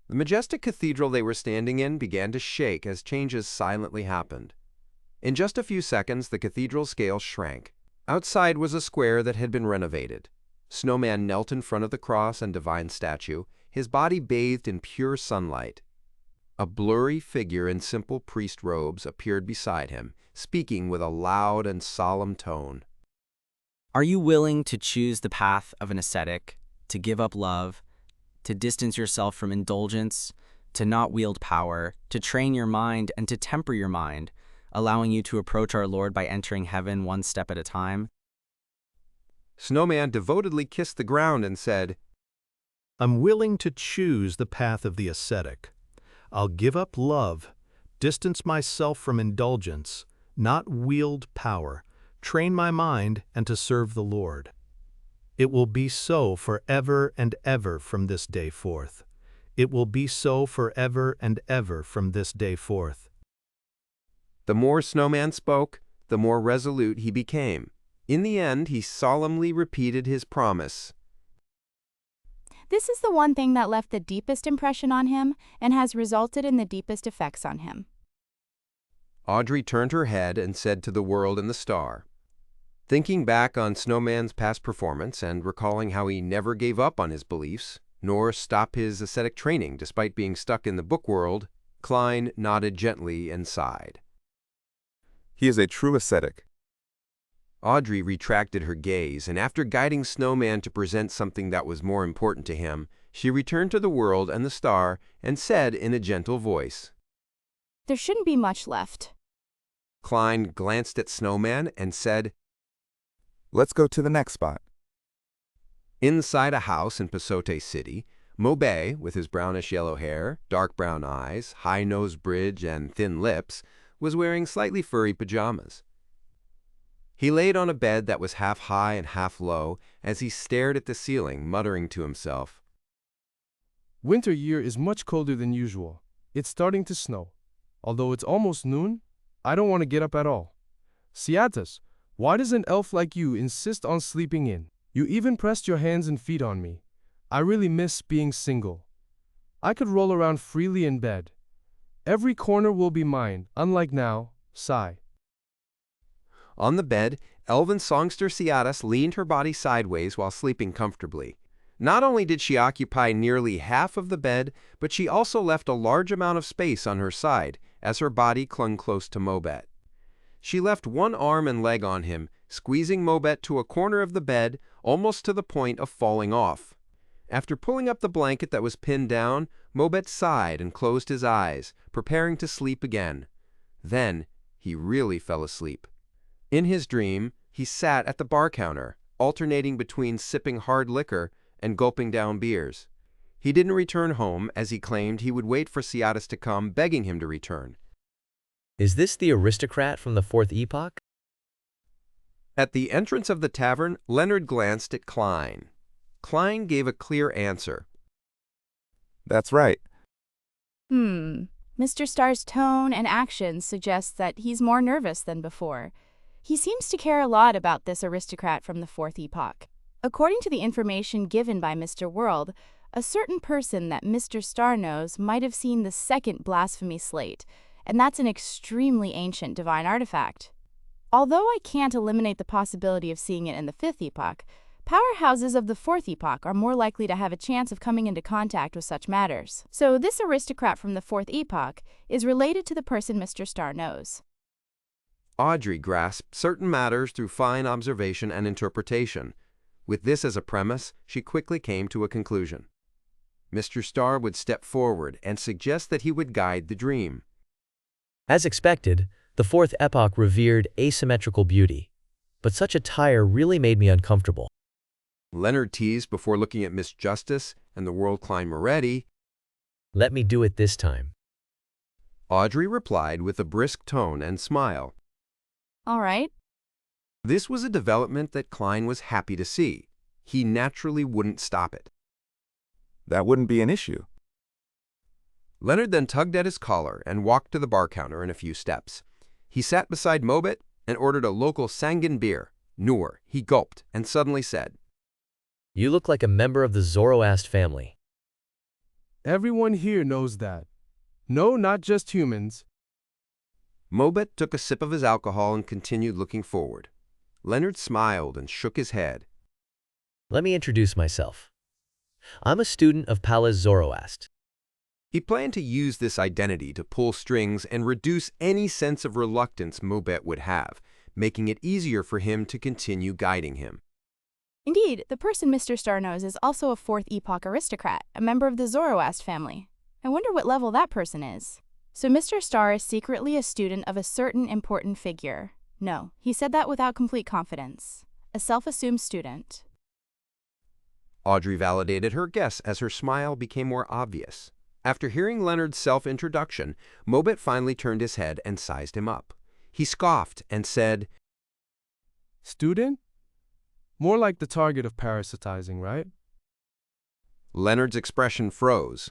The majestic cathedral they were standing in began to shake as changes silently happened. In just a few seconds, the cathedral's scale shrank. Outside was a square that had been renovated. Snowman knelt in front of the cross and divine statue, his body bathed in pure sunlight. A blurry figure in simple priest robes appeared beside him, speaking with a loud and solemn tone. Are you willing to choose the path of an ascetic, to give up love, to distance yourself from indulgence, to not wield power, to train your mind and to temper your mind, allowing you to approach our Lord by entering heaven one step at a time? Snowman devotedly kissed the ground and said, I'm willing to choose the path of the ascetic. I'll give up love, distance myself from indulgence, not wield power, train my mind, and to serve the Lord. It will be so forever and ever from this day forth. It will be so forever and ever from this day forth. The more Snowman spoke, the more resolute he became. In the end, he solemnly repeated his promise. This is the one thing that left the deepest impression on him and has resulted in the deepest effects on him. Audrey turned her head and said to the world and the star. Thinking back on Snowman's past performance and recalling how he never gave up on his beliefs, nor stopped his ascetic training despite being stuck in the book world, Klein nodded gently and sighed. He is a true ascetic. Audrey retracted her gaze, and after guiding Snowman to present something that was more important to him, she returned to the world and the star and said in a gentle voice, There shouldn't be much left. Klein glanced at Snowman and said, Let's go to the next spot. Inside a house in Pasote City, Mobet, with his brownish-yellow hair, dark brown eyes, high nose bridge, and thin lips, was wearing slightly furry pajamas. He laid on a bed that was half high and half low as he stared at the ceiling, muttering to himself. Winter year is much colder than usual. It's starting to snow. Although it's almost noon, I don't want to get up at all. Ciatas, why does an elf like you insist on sleeping in? You even pressed your hands and feet on me. I really miss being single. I could roll around freely in bed. Every corner will be mine, unlike now, sigh. On the bed, elven songster Ciatas leaned her body sideways while sleeping comfortably. Not only did she occupy nearly half of the bed, but she also left a large amount of space on her side, as her body clung close to Mobet. She left one arm and leg on him, squeezing Mobet to a corner of the bed, almost to the point of falling off. After pulling up the blanket that was pinned down, Mobet sighed and closed his eyes, preparing to sleep again. Then he really fell asleep. In his dream, he sat at the bar counter, alternating between sipping hard liquor and gulping down beers. He didn't return home, as he claimed he would wait for Ciatas to come, begging him to return. Is this the aristocrat from the fourth epoch? At the entrance of the tavern, Leonard glanced at Klein. Klein gave a clear answer. That's right. Mr. Starr's tone and actions suggest that he's more nervous than before. He seems to care a lot about this aristocrat from the fourth epoch. According to the information given by Mr. World, a certain person that Mr. Starr knows might have seen the second blasphemy slate, and that's an extremely ancient divine artifact. Although I can't eliminate the possibility of seeing it in the fifth epoch, powerhouses of the fourth epoch are more likely to have a chance of coming into contact with such matters. So this aristocrat from the fourth epoch is related to the person Mr. Starr knows. Audrey grasped certain matters through fine observation and interpretation. With this as a premise, she quickly came to a conclusion. Mr. Starr would step forward and suggest that he would guide the dream. As expected, the fourth epoch revered asymmetrical beauty, but such attire really made me uncomfortable. Leonard teased before looking at Miss Justice and the world Klein Moretti. Let me do it this time. Audrey replied with a brisk tone and smile. All right. This was a development that Klein was happy to see. He naturally wouldn't stop it. That wouldn't be an issue. Leonard then tugged at his collar and walked to the bar counter in a few steps. He sat beside Mobet and ordered a local Sanguine beer. Noor, he gulped and suddenly said, You look like a member of the Zoroast family. Everyone here knows that. No, not just humans. Mobet took a sip of his alcohol and continued looking forward. Leonard smiled and shook his head. Let me introduce myself. I'm a student of Palace Zoroast. He planned to use this identity to pull strings and reduce any sense of reluctance Mobet would have, making it easier for him to continue guiding him. Indeed, the person Mr. Starr knows is also a fourth epoch aristocrat, a member of the Zoroast family. I wonder what level that person is. So Mr. Starr is secretly a student of a certain important figure. No, he said that without complete confidence. A self-assumed student. Audrey validated her guess as her smile became more obvious. After hearing Leonard's self-introduction, Mobet finally turned his head and sized him up. He scoffed and said, Student? More like the target of parasitizing, right? Leonard's expression froze.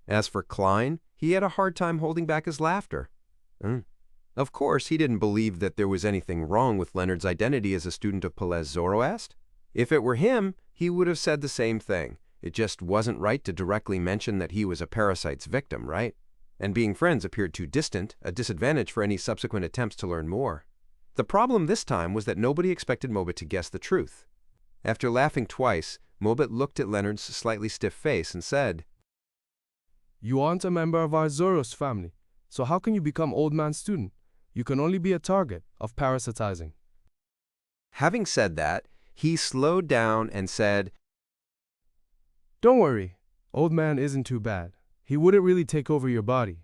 As for Klein, he had a hard time holding back his laughter. Of course, he didn't believe that there was anything wrong with Leonard's identity as a student of Pelez Zoroast. If it were him, he would have said the same thing. It just wasn't right to directly mention that he was a parasite's victim, right? And being friends appeared too distant, a disadvantage for any subsequent attempts to learn more. The problem this time was that nobody expected Mobet to guess the truth. After laughing twice, Mobet looked at Leonard's slightly stiff face and said, You aren't a member of our Zoroast family, so how can you become Old Man's student? You can only be a target of parasitizing. Having said that, he slowed down and said, Don't worry, Old Man isn't too bad. He wouldn't really take over your body.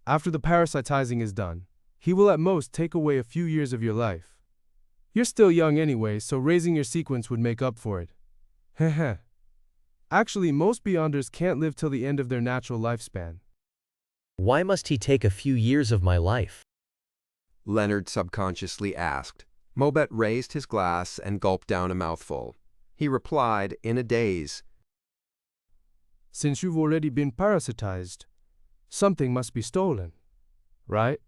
After the parasitizing is done, he will at most take away a few years of your life. You're still young anyway, so raising your sequence would make up for it. Heh. Actually, most Beyonders can't live till the end of their natural lifespan. Why must he take a few years of my life? Leonard subconsciously asked. Mobet raised his glass and gulped down a mouthful. He replied in a daze, Since you've already been parasitized, something must be stolen, right?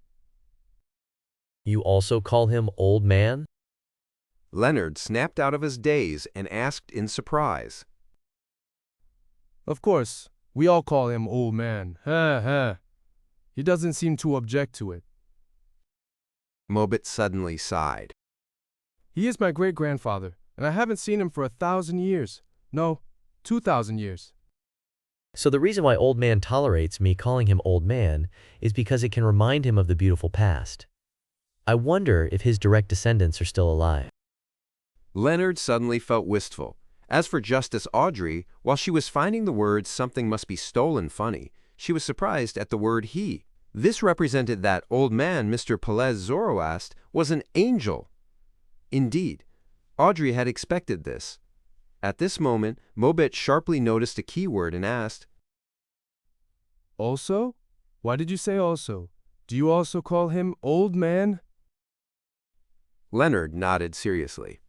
You also call him Old Man? Leonard snapped out of his daze and asked in surprise. Of course, we all call him Old Man. He doesn't seem to object to it. Mobet suddenly sighed. He is my great-grandfather, and I haven't seen him for 1,000 years. No, 2,000 years. So the reason why Old Man tolerates me calling him Old Man is because it can remind him of the beautiful past. I wonder if his direct descendants are still alive. Leonard suddenly felt wistful. As for Justice Audrey, while she was finding the words something must be stolen funny, she was surprised at the word he. This represented that Old Man, Mr. Pelez Zoroast, was an angel. Indeed, Audrey had expected this. At this moment, Mobet sharply noticed a keyword and asked, Also? Why did you say also? Do you also call him Old Man? Leonard nodded seriously.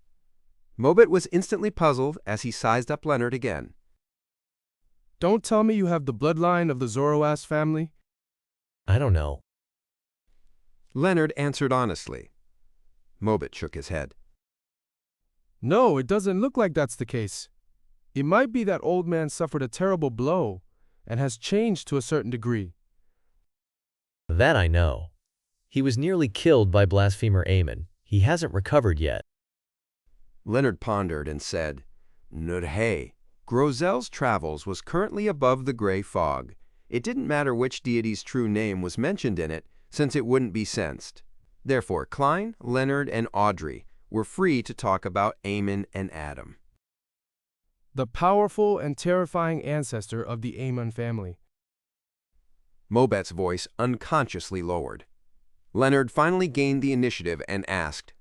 Mobet was instantly puzzled as he sized up Leonard again. Don't tell me you have the bloodline of the Zoroast family? I don't know. Leonard answered honestly. Mobet shook his head. No, it doesn't look like that's the case. It might be that Old Man suffered a terrible blow and has changed to a certain degree. That I know. He was nearly killed by blasphemer Aemon. He hasn't recovered yet. Leonard pondered and said, Nurhe. Grozel's travels was currently above the gray fog. It didn't matter which deity's true name was mentioned in it, since it wouldn't be sensed. Therefore, Klein, Leonard, and Audrey were free to talk about Aemon and Adam. The powerful and terrifying ancestor of the Aemon family. Mobet's voice unconsciously lowered. Leonard finally gained the initiative and asked,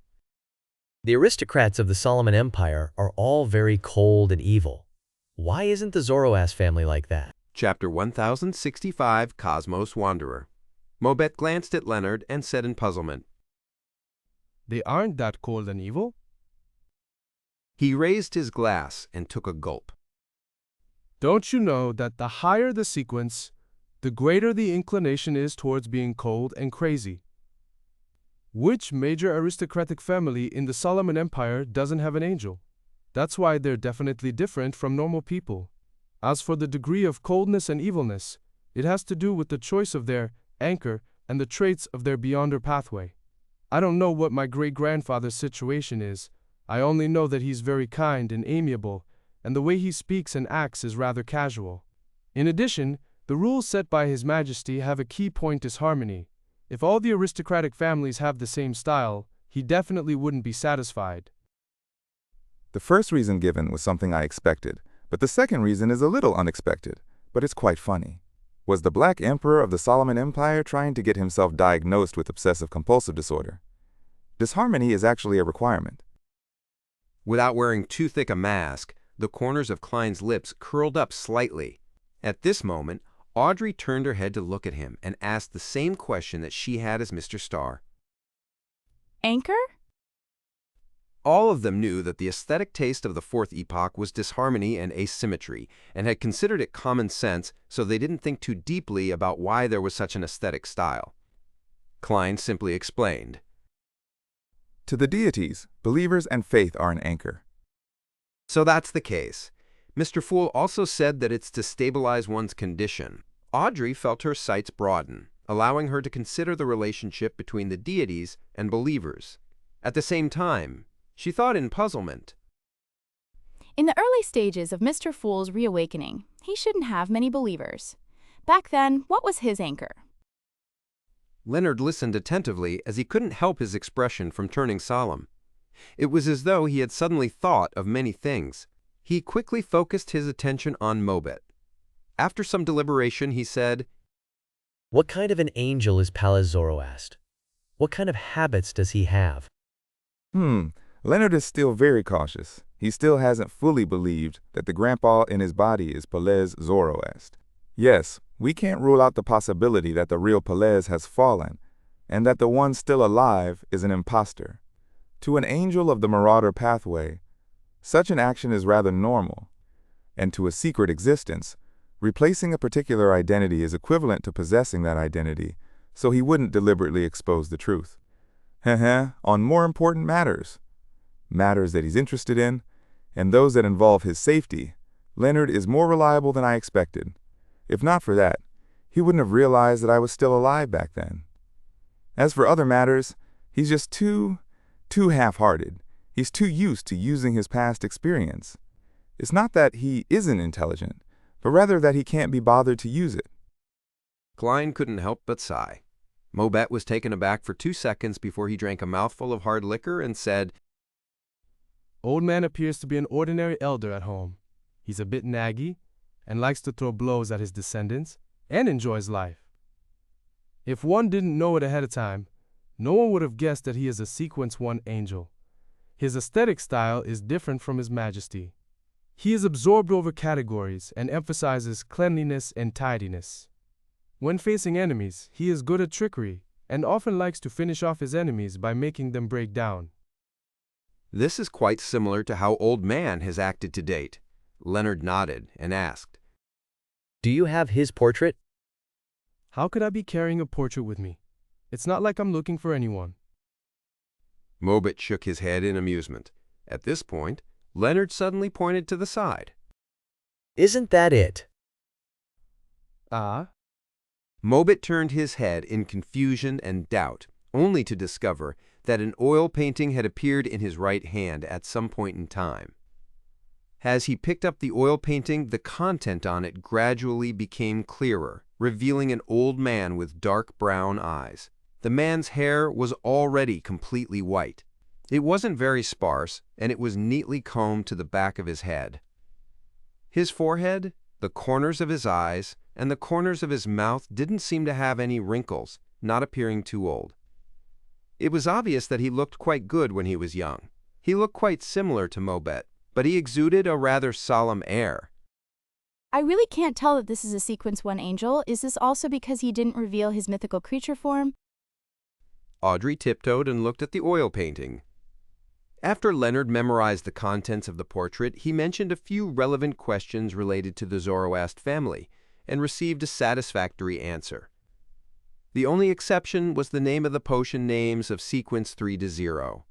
The aristocrats of the Solomon Empire are all very cold and evil. Why isn't the Zoroast family like that? Chapter 1065, Cosmos Wanderer. Mobet glanced at Leonard and said in puzzlement, They aren't that cold and evil? He raised his glass and took a gulp. Don't you know that the higher the sequence, the greater the inclination is towards being cold and crazy? Which major aristocratic family in the Solomon Empire doesn't have an angel? That's why they're definitely different from normal people. As for the degree of coldness and evilness, it has to do with the choice of their anchor and the traits of their beyonder pathway. I don't know what my great-grandfather's situation is. I only know that he's very kind and amiable, and the way he speaks and acts is rather casual. In addition, the rules set by His Majesty have a key point is harmony. If all the aristocratic families have the same style, he definitely wouldn't be satisfied. The first reason given was something I expected, but the second reason is a little unexpected. but it's quite funny. Was the Black Emperor of the Solomon Empire trying to get himself diagnosed with obsessive-compulsive disorder? Disharmony is actually a requirement. Without wearing too thick a mask, the corners of Klein's lips curled up slightly. At this moment, Audrey turned her head to look at him and asked the same question that she had as Mr. Starr. Anchor? All of them knew that the aesthetic taste of the Fourth Epoch was disharmony and asymmetry, and had considered it common sense, so they didn't think too deeply about why there was such an aesthetic style. Klein simply explained. To the deities, believers and faith are an anchor. So that's the case. Mr. Fool also said that it's to stabilize one's condition. Audrey felt her sights broaden, allowing her to consider the relationship between the deities and believers. At the same time, she thought in puzzlement. In the early stages of Mr. Fool's reawakening, he shouldn't have many believers. Back then, what was his anchor? Leonard listened attentively as he couldn't help his expression from turning solemn. It was as though he had suddenly thought of many things. He quickly focused his attention on Mobet. After some deliberation, he said, What kind of an angel is Pallas Zoroast? What kind of habits does he have? Leonard is still very cautious. He still hasn't fully believed that the grandpa in his body is Pallas Zoroast. Yes, we can't rule out the possibility that the real Pallas has fallen, and that the one still alive is an impostor. To an angel of the marauder pathway, such an action is rather normal, and to a secret existence, replacing a particular identity is equivalent to possessing that identity, so he wouldn't deliberately expose the truth. On more important matters that he's interested in, and those that involve his safety, Leonard is more reliable than I expected. If not for that, he wouldn't have realized that I was still alive back then. As for other matters, he's just too half-hearted. He's too used to using his past experience. It's not that he isn't intelligent, but rather that he can't be bothered to use it. Klein couldn't help but sigh. Mobet was taken aback for 2 seconds before he drank a mouthful of hard liquor and said, Old man appears to be an ordinary elder at home. He's a bit naggy and likes to throw blows at his descendants and enjoys life. If one didn't know it ahead of time, no one would have guessed that he is a Sequence 1 angel. His aesthetic style is different from His Majesty. He is absorbed over categories and emphasizes cleanliness and tidiness. When facing enemies, he is good at trickery and often likes to finish off his enemies by making them break down. This is quite similar to how Old Man has acted to date. Leonard nodded and asked, Do you have his portrait? How could I be carrying a portrait with me? It's not like I'm looking for anyone. Mobet shook his head in amusement. At this point, Leonard suddenly pointed to the side. Isn't that it? Ah? Mobet turned his head in confusion and doubt, only to discover that an oil painting had appeared in his right hand at some point in time. As he picked up the oil painting, the content on it gradually became clearer, revealing an old man with dark brown eyes. The man's hair was already completely white. It wasn't very sparse, and it was neatly combed to the back of his head. His forehead, the corners of his eyes, and the corners of his mouth didn't seem to have any wrinkles, not appearing too old. It was obvious that he looked quite good when he was young. He looked quite similar to Mobet, but he exuded a rather solemn air. I really can't tell that this is a Sequence 1 angel. Is this also because he didn't reveal his mythical creature form? Audrey tiptoed and looked at the oil painting. After Leonard memorized the contents of the portrait, he mentioned a few relevant questions related to the Zoroast family and received a satisfactory answer. The only exception was the name of the potion names of Sequence 3-0.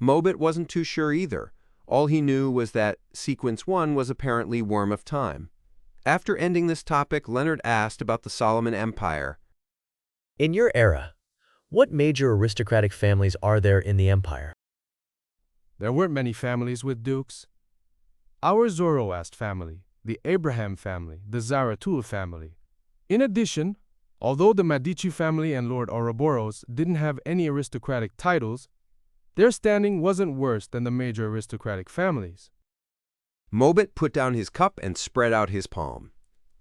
Mobet wasn't too sure either. All he knew was that Sequence 1 was apparently Worm of Time. After ending this topic, Leonard asked about the Solomon Empire. In your era, what major aristocratic families are there in the empire? There weren't many families with dukes. Our Zoroast family, the Abraham family, the Zaratul family. In addition, although the Medici family and Lord Ouroboros didn't have any aristocratic titles, their standing wasn't worse than the major aristocratic families. Mobet put down his cup and spread out his palm.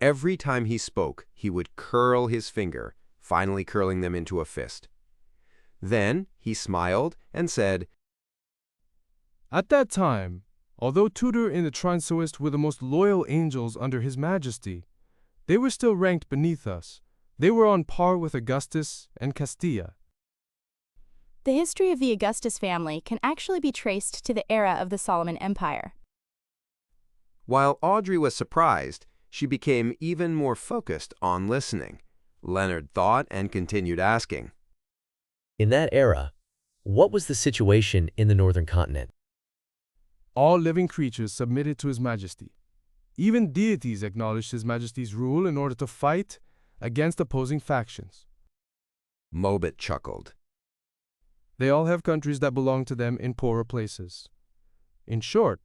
Every time he spoke, he would curl his finger, finally curling them into a fist. Then he smiled and said, At that time, although tutor in the Transoist were the most loyal angels under His Majesty, they were still ranked beneath us. They were on par with Augustus and Castilla. The history of the Augustus family can actually be traced to the era of the Solomon Empire. While Audrey was surprised, she became even more focused on listening. Leonard thought and continued asking. In that era, what was the situation in the northern continent? All living creatures submitted to His Majesty. Even deities acknowledged His Majesty's rule in order to fight against opposing factions. Mobit chuckled. They all have countries that belong to them in poorer places. In short,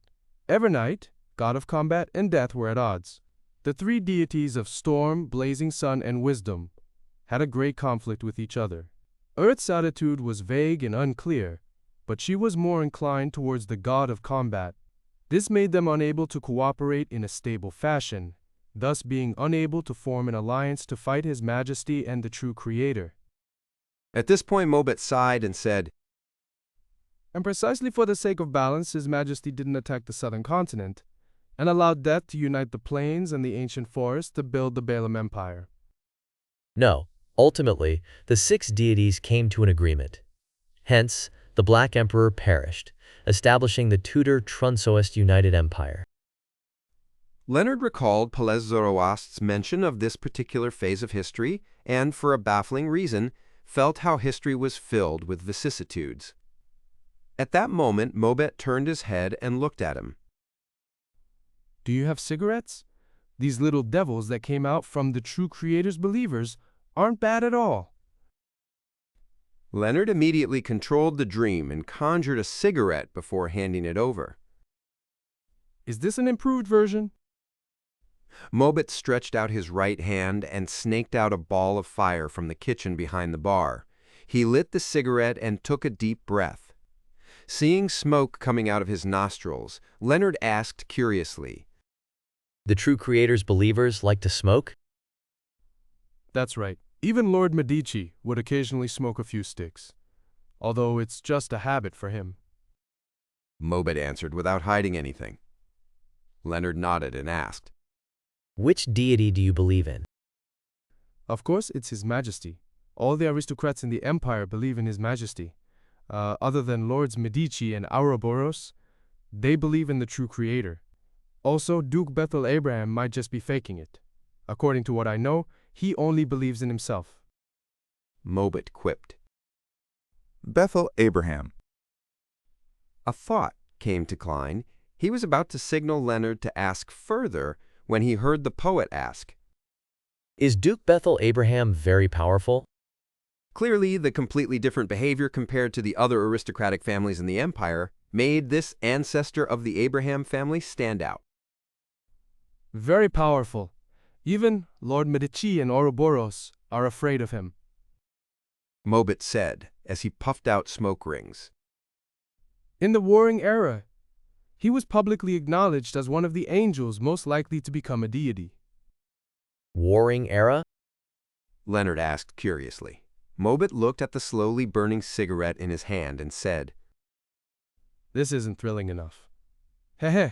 Evernight, god of combat and death, were at odds. The three deities of storm, blazing sun, and wisdom had a great conflict with each other. Earth's attitude was vague and unclear, but she was more inclined towards the god of combat. This made them unable to cooperate in a stable fashion, thus being unable to form an alliance to fight His Majesty and the true Creator. At this point, Mobit sighed and said, And precisely for the sake of balance, His Majesty didn't attack the southern continent, and allowed death to unite the plains and the ancient forest to build the Balaam Empire. No, ultimately, the 6 deities came to an agreement. Hence, the Black Emperor perished, establishing the Tudor Transoist United Empire. Leonard recalled Pelez Zoroaster's mention of this particular phase of history and, for a baffling reason, felt how history was filled with vicissitudes. At that moment, Mobet turned his head and looked at him. Do you have cigarettes? These little devils that came out from the true Creator's believers aren't bad at all. Leonard immediately controlled the dream and conjured a cigarette before handing it over. Is this an improved version? Mobet stretched out his right hand and snaked out a ball of fire from the kitchen behind the bar. He lit the cigarette and took a deep breath. Seeing smoke coming out of his nostrils, Leonard asked curiously, The true Creator's believers like to smoke? That's right. Even Lord Medici would occasionally smoke a few sticks, although it's just a habit for him. Mobet answered without hiding anything. Leonard nodded and asked, Which deity do you believe in? Of course, it's His Majesty. All the aristocrats in the empire believe in His Majesty. Other than Lords Medici and Ouroboros, they believe in the true Creator. Also, Duke Bethel Abraham might just be faking it. According to what I know, he only believes in himself. Mobet quipped. Bethel Abraham. A thought came to Klein. He was about to signal Leonard to ask further when he heard the poet ask, Is Duke Bethel Abraham very powerful? Clearly, the completely different behavior compared to the other aristocratic families in the empire made this ancestor of the Abraham family stand out. Very powerful. Even Lord Medici and Ouroboros are afraid of him. Mobet said as he puffed out smoke rings. In the Warring Era, he was publicly acknowledged as one of the angels most likely to become a deity. Warring Era? Leonard asked curiously. Mobet looked at the slowly burning cigarette in his hand and said, This isn't thrilling enough. Heh.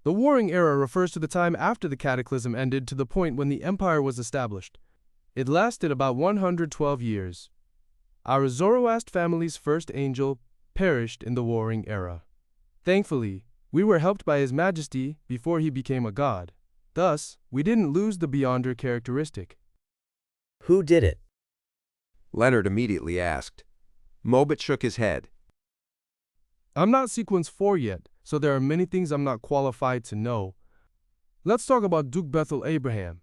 The Warring Era refers to the time after the Cataclysm ended to the point when the empire was established. It lasted about 112 years. Our Zoroaster family's first angel perished in the Warring Era. Thankfully, we were helped by His Majesty before he became a god. Thus, we didn't lose the Beyonder characteristic. Who did it? Leonard immediately asked. Mobet shook his head. I'm not sequence 4 yet, so there are many things I'm not qualified to know. Let's talk about Duke Bethel Abraham.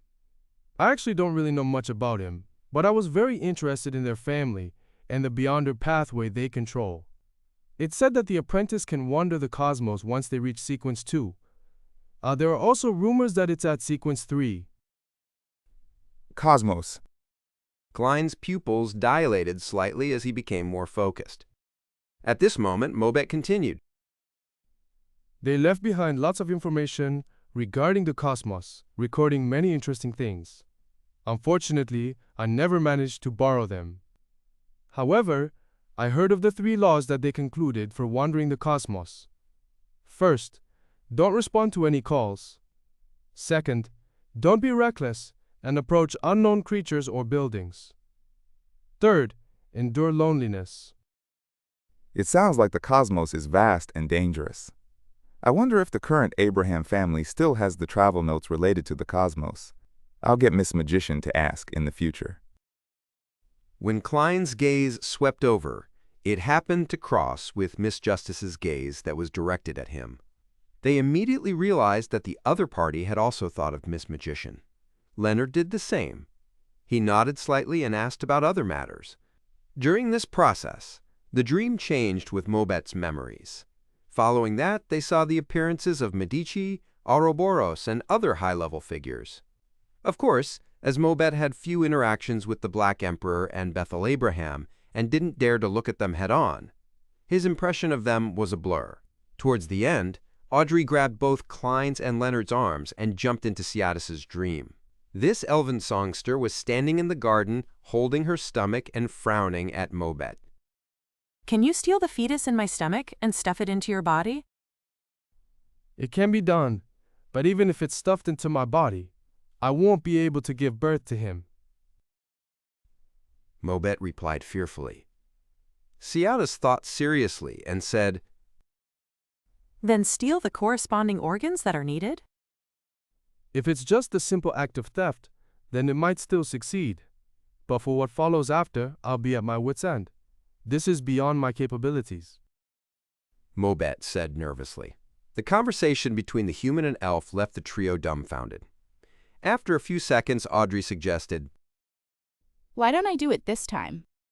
I actually don't really know much about him, but I was very interested in their family and the Beyonder pathway they control. It's said that the apprentice can wander the cosmos once they reach sequence 2. There are also rumors that it's at sequence 3. Cosmos. Klein's pupils dilated slightly as he became more focused. At this moment, Mobet continued. They left behind lots of information regarding the cosmos, recording many interesting things. Unfortunately, I never managed to borrow them. However, I heard of the 3 laws that they concluded for wandering the cosmos. First, don't respond to any calls. Second, don't be reckless and approach unknown creatures or buildings. Third, endure loneliness. It sounds like the cosmos is vast and dangerous. I wonder if the current Abraham family still has the travel notes related to the cosmos. I'll get Miss Magician to ask in the future. When Klein's gaze swept over, it happened to cross with Miss Justice's gaze that was directed at him. They immediately realized that the other party had also thought of Miss Magician. Leonard did the same. He nodded slightly and asked about other matters. During this process, the dream changed with Mobet's memories. Following that, they saw the appearances of Medici, Ouroboros, and other high-level figures. Of course, as Mobet had few interactions with the Black Emperor and Bethel Abraham and didn't dare to look at them head-on, his impression of them was a blur. Towards the end, Audrey grabbed both Klein's and Leonard's arms and jumped into Ciatis's dream. This elven songster was standing in the garden, holding her stomach and frowning at Mobet. Can you steal the fetus in my stomach and stuff it into your body? It can be done, but even if it's stuffed into my body, I won't be able to give birth to him. Mobet replied fearfully. Ciatis thought seriously and said, Then steal the corresponding organs that are needed? If it's just a simple act of theft, then it might still succeed. But for what follows after, I'll be at my wit's end. This is beyond my capabilities. Mobet said nervously. The conversation between the human and elf left the trio dumbfounded. After a few seconds, Audrey suggested, Why don't I do it this time?